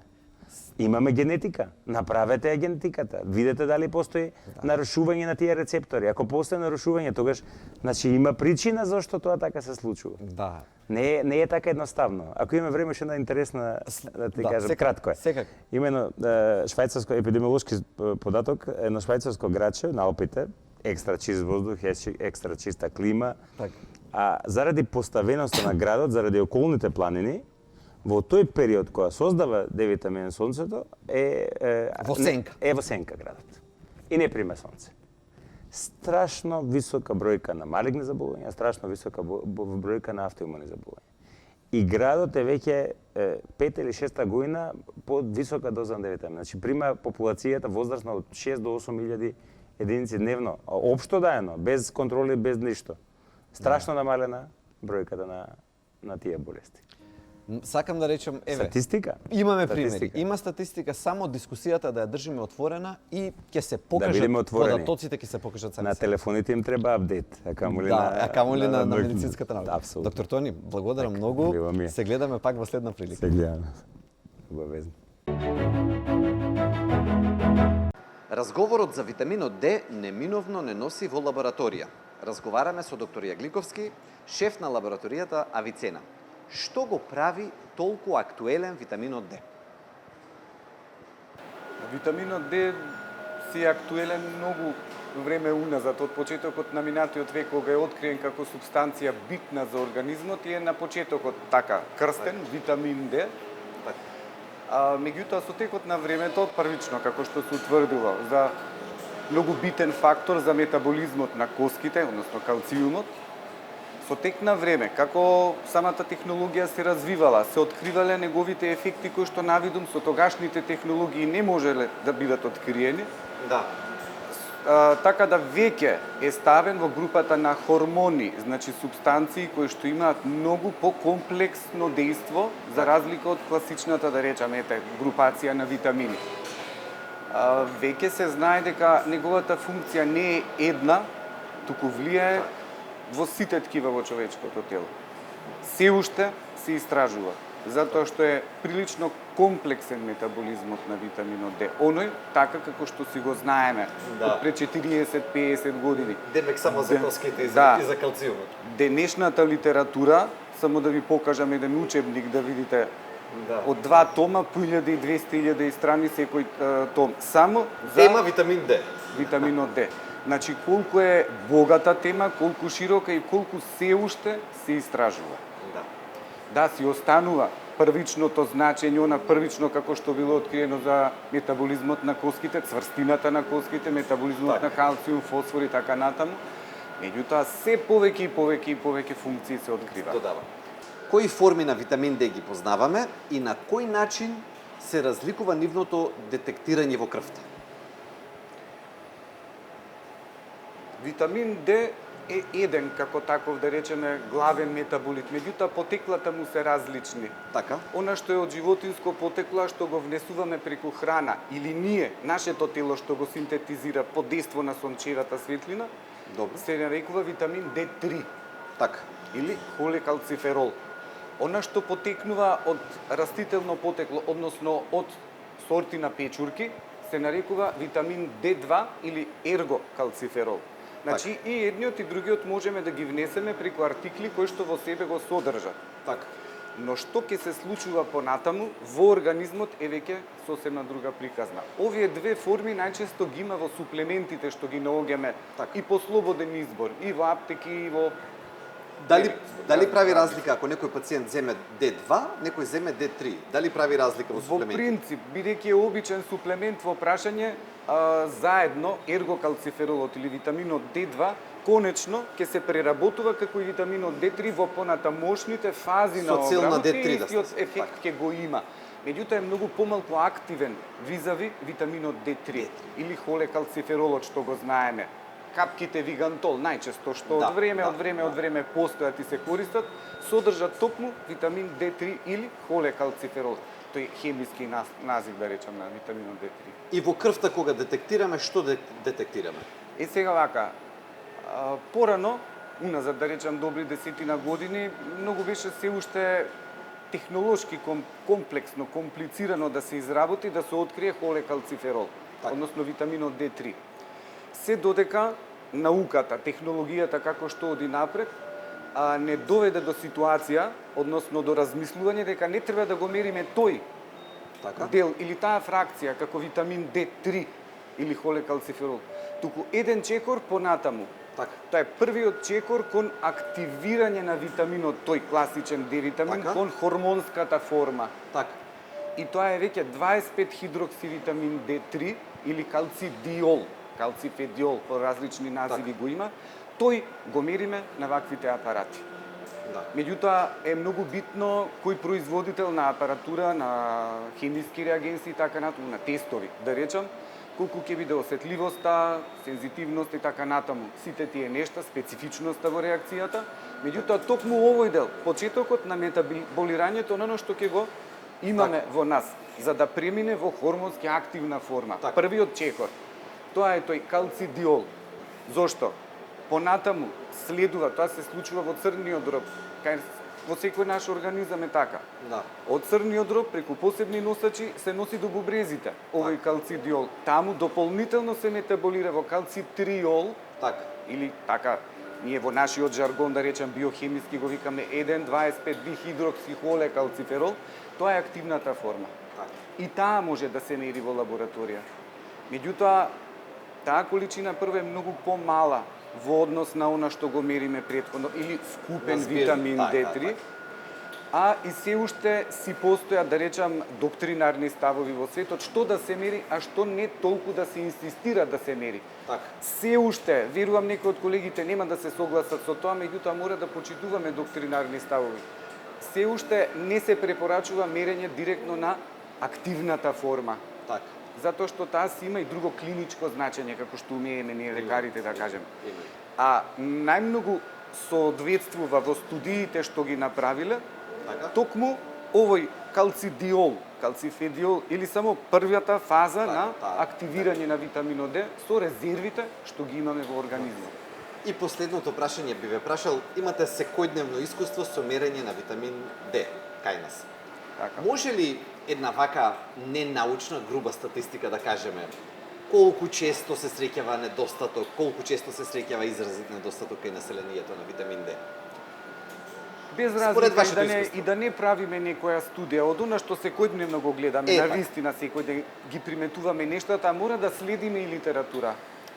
Speaker 2: Имаме генетика. Направете ја генетиката. Видете дали постои нарушување на тие рецептори. Ако постои нарушување, тогаш значи има причина зашто тоа така се случува.
Speaker 1: Да.
Speaker 2: Не е така едноставно. Ако имаме време што една интересна да ти кажам кратко е.
Speaker 1: Секако.
Speaker 2: Има едно швајцарско епидемиолошки податок, едно швајцарско градче на Алпите, екстра чист воздух, екстра чиста клима.
Speaker 1: Так.
Speaker 2: А заради поставеноста на градот, заради околните планини, во тој период кога создава D-витамин сонцето
Speaker 1: во сенка.
Speaker 2: Во сенка градот. И не прима сонце. Страшно висока бројка на малигни заболувања, страшно висока бројка на автоимуни заболувања. И градот е веќе 5 или 6 година под висока доза на D-витамин. Значи прима популацијата возрастна од 6 до 8 илјади единици дневно, општо даено, без контроли, без ништо. Страшно намалена бројката на тие болести.
Speaker 1: Сакам да речем, еве,
Speaker 2: статистика.
Speaker 1: Имаме примери. Има статистика, само дискусијата да ја држиме отворена и ќе се покажат податоците, ќе се покажат сами.
Speaker 2: На телефоните им треба апдейт, а камоли
Speaker 1: на медицинската наука.
Speaker 2: Апсолутно.
Speaker 1: Доктор Тони, благодарам многу. Се гледаме пак во следна прилика.
Speaker 2: Се гледаме. Обавезно.
Speaker 1: Разговорот за витаминот Д неминовно не носи во лабораторија. Разговараме со доктор Јагликовски, шеф на лабораторијата Авицена. Што го прави толку актуелен витаминот Д?
Speaker 3: Витаминот Д си актуелен многу време уназад, од почетокот на минатиот век, кога е откриен како супстанција битна за организмот и е на почетокот така крстен витамин Д. Меѓутоа со текот на времето, првично како што се утврдува за многу битен фактор за метаболизмот на коските, односно калциумот, со тек на време, како самата технологија се развивала, се откривале неговите ефекти кои што навидум со тогашните технологии не можеле да бидат откриени.
Speaker 1: Да.
Speaker 3: Така да веќе е ставен во групата на хормони, значи супстанции кои што имаат многу покомплексно дејство за разлика од класичната, да речеме, групација на витамини. Веќе се знае дека неговата функција не е една, туку влијае во сите ткива во човечкото тело. Се уште се истражува, затоа што е прилично комплексен метаболизмот на витаминот Д. Оној, така како што си го знаеме, пред 40-50 години.
Speaker 1: Демек само за коските и за калциумот.
Speaker 3: Денешната литература, само да ви покажам еден учебник да видите, од 2 тома по 1200 страни секој том. Само за
Speaker 1: тема витамин Д.
Speaker 3: Витаминот Д. Значи, колку е богата тема, колку широка и колку се уште се истражува. Да, си останува првичното значење, она првично како што било откриено за метаболизмот на коските, цврстината на коските, метаболизмот на калциум, фосфор и така натаму. Меѓутоа, се повеќе и повеќе функции се открива.
Speaker 1: Додава. Кои форми на витамин D ги познаваме и на кој начин се разликува нивното детектирање во крвта?
Speaker 3: Витамин D е еден, како таков да речеме, главен метаболит, меѓутоа потеклата му се различни.
Speaker 1: Така?
Speaker 3: Она што е од животинско потекло, а што го внесуваме преку храна, или ние, нашето тело што го синтетизира под дејство на сончевата светлина,
Speaker 1: Добро.
Speaker 3: се нарекува витамин D3
Speaker 1: Така.
Speaker 3: или холекалциферол. Она што потекнува од растително потекло, односно од сорти на печурки, се нарекува витамин D2 или ергокалциферол. Значи и едниот и другиот можеме да ги внесеме преку артикли кои што во себе го содржат.
Speaker 1: Така.
Speaker 3: Но што ќе се случува понатаму во организмот е веќе сосема друга приказна. Овие две форми најчесто ги има во суплементите што ги наоѓаме
Speaker 1: Така.
Speaker 3: и по слободен избор, и во аптеки, и во
Speaker 1: Дали прави разлика ако некој пациент земе D2, некој земе D3? Дали прави разлика во
Speaker 3: Во
Speaker 1: суплементите?
Speaker 3: принцип, бидејќи е обичен суплемент во прашање, заедно ергокалциферолот или витаминот D2 конечно ќе се преработува како и витаминот D3 во понатамошните фази на
Speaker 1: Со цел на
Speaker 3: ограмот и
Speaker 1: D3 да
Speaker 3: истиот
Speaker 1: стане.
Speaker 3: ефект ќе го има. Меѓутоа е многу помалку активен визави витаминот D3 или холекалциферолот што го знаеме. Капките вигантол најчесто што од време постојат и се користат, содржат токму витамин D3 или холекалциферол. Тој е хемиски назив да речам на витаминот D3.
Speaker 1: И во крвта кога детектираме, што детектираме?
Speaker 3: Е сега вака, порано, уназад да речам добри десетина години, многу беше се уште технолошки комплексно, комплицирано да се изработи, да се открие холекалциферол,
Speaker 1: Така.
Speaker 3: односно витаминот D3. Се додека науката, технологијата како што оди напред, не доведе до ситуација, односно до размислување дека не треба да го мериме тој
Speaker 1: Така?
Speaker 3: дел или таа фракција како витамин D3 или холекалциферол, туку еден чекор понатаму.
Speaker 1: Така.
Speaker 3: Тоа е првиот чекор кон активирање на витаминот, тој класичен D витамин,
Speaker 1: Така.
Speaker 3: кон хормонската форма.
Speaker 1: Така.
Speaker 3: И тоа е веќе 25 хидроксивитамин D3 или калцидиол, калцифедиол, по различни називи го има, тој го мериме на ваквите апарати.
Speaker 1: Да.
Speaker 3: Меѓутоа е многу битно кој производител на апаратура, на хемиски реагенси и така натаму, на тестови, да речам, колку ќе биде осетливоста, сензитивност и така натаму. Сите тие нешта, специфичноста во реакцијата, меѓутоа токму овој дел, почетокот на метаболирањето на оно што ќе го имаме во нас, за да премине во хормонски активна форма.
Speaker 1: Так.
Speaker 3: Првиот чекор, тоа е тој калцидиол. Зошто? Понатаму следува, тоа се случува во црниот дроб, кај во секој наш организам е така.
Speaker 1: Да.
Speaker 3: Од црниот дроб преку посебни носачи се носи до бубрезите, овој калцидиол. Таму дополнително се метаболира во калцитриол,
Speaker 1: Така.
Speaker 3: или така, ние во нашиот жаргон да речем биохемиски го викаме 1,25 дихидроксихолекалциферол, тоа е активната форма.
Speaker 1: Така.
Speaker 3: И таа може да се мери во лабораторија. Меѓутоа, таа количина прво е многу помала во однос на она што го мериме претходно, или вкупен
Speaker 1: Разбирам.
Speaker 3: витамин
Speaker 1: Така,
Speaker 3: D3,
Speaker 1: така.
Speaker 3: а и се уште си постојат, да речам, доктринарни ставови во светот, што да се мери, а што не толку да се инсистира да се мери.
Speaker 1: Така.
Speaker 3: Се уште, верувам некои од колегите нема да се согласат со тоа, меѓутоа мора да почитуваме доктринарни ставови. Се уште не се препорачува мерење директно на активната форма,
Speaker 1: Така.
Speaker 3: затоа што таа си има и друго клиничко значење, како што умееме ние лекарите да кажем.
Speaker 1: Има.
Speaker 3: А најмногу соодветствува во студиите што ги направиле,
Speaker 1: Така.
Speaker 3: токму овој калцидиол, калцифедиол или само првата фаза
Speaker 1: Така,
Speaker 3: на
Speaker 1: така.
Speaker 3: активирање на витаминот D со резервите што ги имаме во организмот.
Speaker 1: И последното прашање би ве прашал, имате секојдневно искуство со мерење на витамин D кај нас.
Speaker 3: Така.
Speaker 1: Може ли една вака ненаучна груба статистика да кажеме колку често се среќава недостаток, колку често се среќава изразит недостаток кај населението на витамин D?
Speaker 3: Без
Speaker 1: Според
Speaker 3: разлика
Speaker 1: вашето
Speaker 3: и
Speaker 1: искуство.
Speaker 3: да не правиме некоја студија од она што секојдневно го гледаме,
Speaker 1: Така.
Speaker 3: на вистина секој ден ги приметуваме нештата, мора да следиме и литература.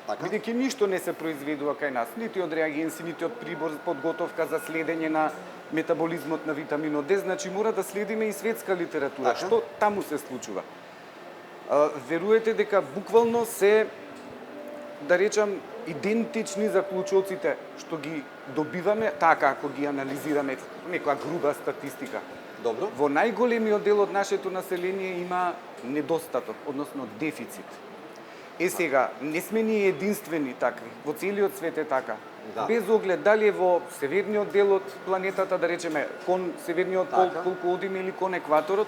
Speaker 1: Така?
Speaker 3: Бидејќи ништо не се произведува кај нас, нити од реагенси, нити од прибор, подготовка за следење на метаболизмот на витаминот D, значи мора да следиме и светска литература,
Speaker 1: Така.
Speaker 3: што таму се случува. Веруете дека буквално се, да речам, идентични заклучоците што ги добиваме, така ако ги анализираме некоја груба статистика.
Speaker 1: Добро.
Speaker 3: Во најголемиот дел од нашето население има недостаток, односно дефицит. Сега, не сме ние единствени такви, во целиот свет е така.
Speaker 1: Да.
Speaker 3: Без оглед дали е во северниот дел од планетата, да речеме, кон северниот пол,
Speaker 1: Така.
Speaker 3: колку одиме или кон екваторот,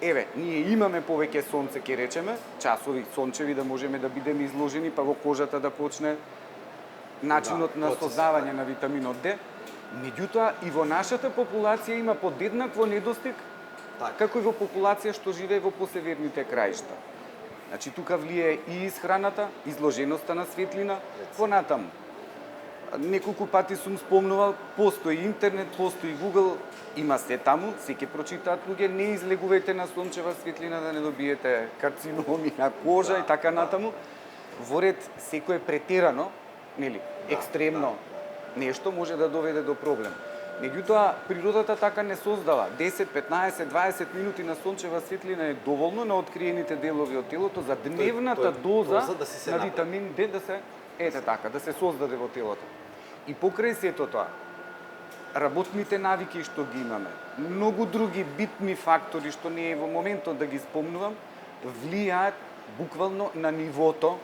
Speaker 3: еве, ние имаме повеќе сонце, ке речеме, часови сончеви да можеме да бидеме изложени, па во кожата да почне начинот на
Speaker 1: процесот,
Speaker 3: создавање на витаминот Д. Меѓутоа, и во нашата популација има подеднакво недостиг, како и во популација што живее во посеверните краишта. Значи, тука влие и исхраната, изложеноста на светлина, понатаму. Неколку пати сум спомнувал, постои интернет, постои Google, има се таму, се ќе прочитаат луѓе, не излегувајте на сончева светлина да не добиете карциноми на кожа и така натаму. Во ред, секој е претерано, нели, екстремно нешто може да доведе до проблем. Меѓутоа, природата така не создава. 10, 15, 20 минути на сончева светлина е доволно на откриените делови од телото за дневната доза
Speaker 1: да си се
Speaker 3: на
Speaker 1: направи.
Speaker 3: витамин Д да се така, да се создаде во телото. И покрај сето тоа, работните навики што ги имаме, многу други битни фактори што не е во моментот да ги спомнувам, влијаат буквално на нивото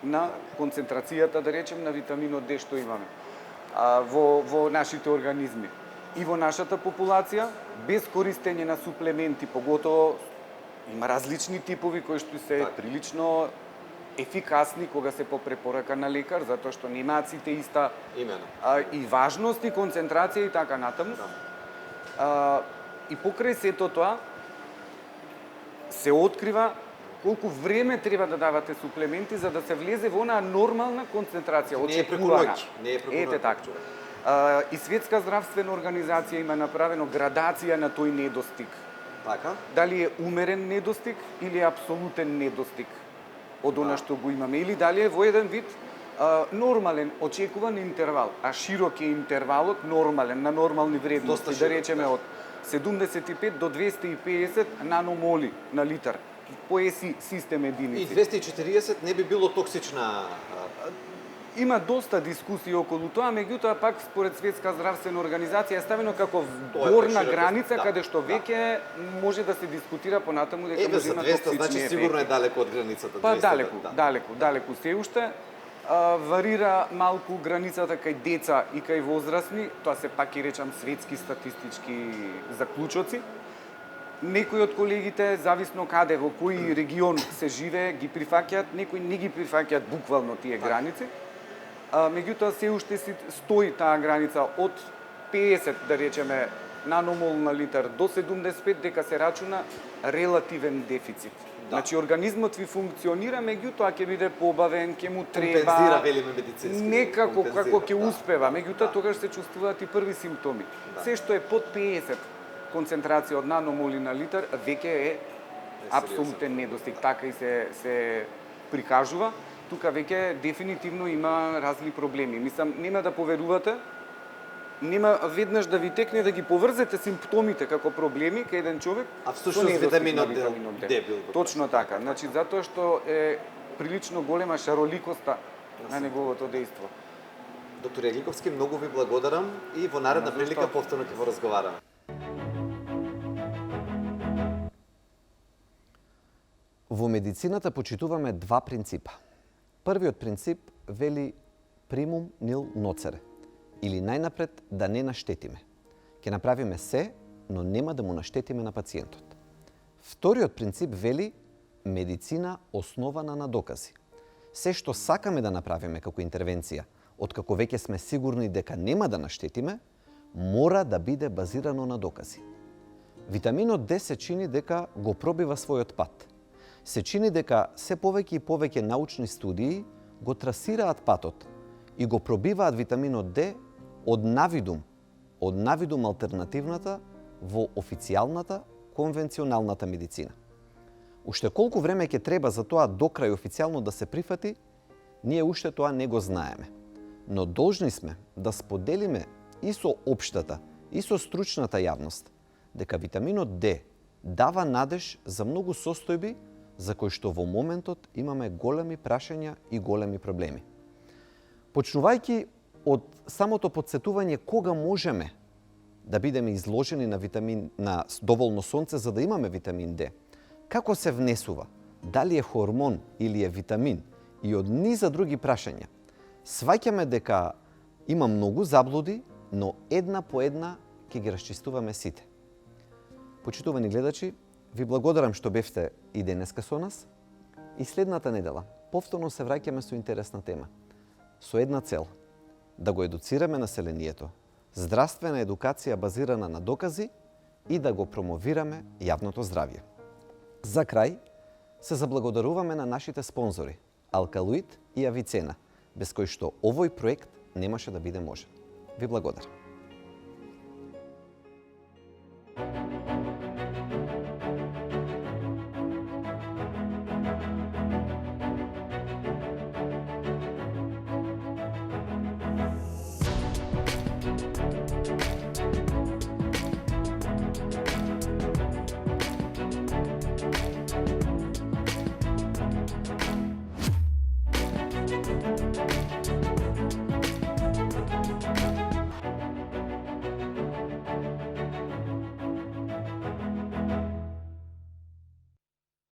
Speaker 3: на концентрацијата, да речем, на витаминот Д што имаме во нашите организми. И во нашата популација, без користење на суплементи, поготово има различни типови кои што се прилично ефикасни кога се по препорака на лекар, затоа што немаат сите иста и важност и концентрација и така натаму. И покрај сето тоа се открива колку време треба да давате суплементи за да се влезе во онаа нормална концентрација, очекувана.
Speaker 1: Не е преку
Speaker 3: Ете така. И Светска здравствена организација има направено градација на тој недостиг.
Speaker 1: Така?
Speaker 3: Дали е умерен недостиг или е апсолутен недостиг од она што го имаме, или дали е во еден вид нормален, очекуван интервал, а широк е интервалот нормален, на нормални вредности, да речеме од 75 до 250 наномоли на литар по ЕСИ систем единици.
Speaker 1: И 240 не би било токсична.
Speaker 3: Има доста дискусии околу тоа, меѓутоа пак според Светска здравствена организација е ставено како горна граница каде што веќе може да се дискутира понатаму дека може
Speaker 1: за
Speaker 3: има
Speaker 1: 200
Speaker 3: токсични
Speaker 1: значи
Speaker 3: ефекти.
Speaker 1: сигурно е далеко од границата.
Speaker 3: Па
Speaker 1: 200,
Speaker 3: далеку се уште. Варира малку границата кај деца и кај возрастни, тоа се пак и речам светски статистички заклучоци. Некои од колегите, зависно каде, во кој регион се живее, ги прифаќаат, некои не ги прифаќаат буквално тие граници. Меѓутоа се уште стои таа граница од 50, да речеме, наномол на литар до 75, дека се рачуна релативен дефицит. Значи, организмот ви функционира, меѓутоа ќе биде побавен, ќе му треба...
Speaker 1: Компензира, велиме медицински.
Speaker 3: Некако, како ќе успева, меѓутоа тогаш се чувствуваат и први симптоми. Се што е под 50 концентрација од наномоли на литар, веќе е апсолутен недостиг, така и се прикажува. Тука веќе дефинитивно има разни проблеми. Мислам, нема да поверувате, нема веднаш да ви текне да ги поврзете симптомите како проблеми кај еден човек.
Speaker 1: А всушност витаминот Д бил.
Speaker 3: Точно така. Значи затоа што е прилично голема шароликоста на неговото дејство.
Speaker 1: Доктор Јагликовски, многу ви благодарам и во наредна прилика повторно ќе го разговараме. Во медицината почитуваме два принципа. Првиот принцип вели primum nil nocere, или најнапред да не наштетиме. Ќе направиме се, но нема да му наштетиме на пациентот. Вториот принцип вели медицина основана на докази. Се што сакаме да направиме како интервенција, откако веќе сме сигурни дека нема да наштетиме, мора да биде базирано на докази. Витаминот Д се чини дека го пробива својот пат. Се чини дека се повеќе и повеќе научни студии го трасираат патот и го пробиваат витаминот Д од навидум алтернативната во официјалната, конвенционалната медицина. Уште колку време ќе треба за тоа докрај официјално да се прифати, ние уште тоа не го знаеме. Но должни сме да споделиме и со општата, и со стручната јавност, дека витаминот Д дава надеж за многу состојби за кои што во моментот имаме големи прашања и големи проблеми. Почнувајќи од самото подсетување кога можеме да бидеме изложени на доволно сонце за да имаме витамин Д, како се внесува, дали е хормон или е витамин и од низа други прашања, сваќаме дека има многу заблуди, но една по една ќе ги расчистуваме сите. Почитувани гледачи, ви благодарам што бевте и денеска со нас и следната недела повторно се враќаме со интересна тема, со една цел – да го едуцираме населението, здравствена едукација базирана на докази и да го промовираме јавното здравје. За крај, се заблагодаруваме на нашите спонзори Алкалоид и Авицена, без кои што овој проект немаше да биде можен. Ви благодарам.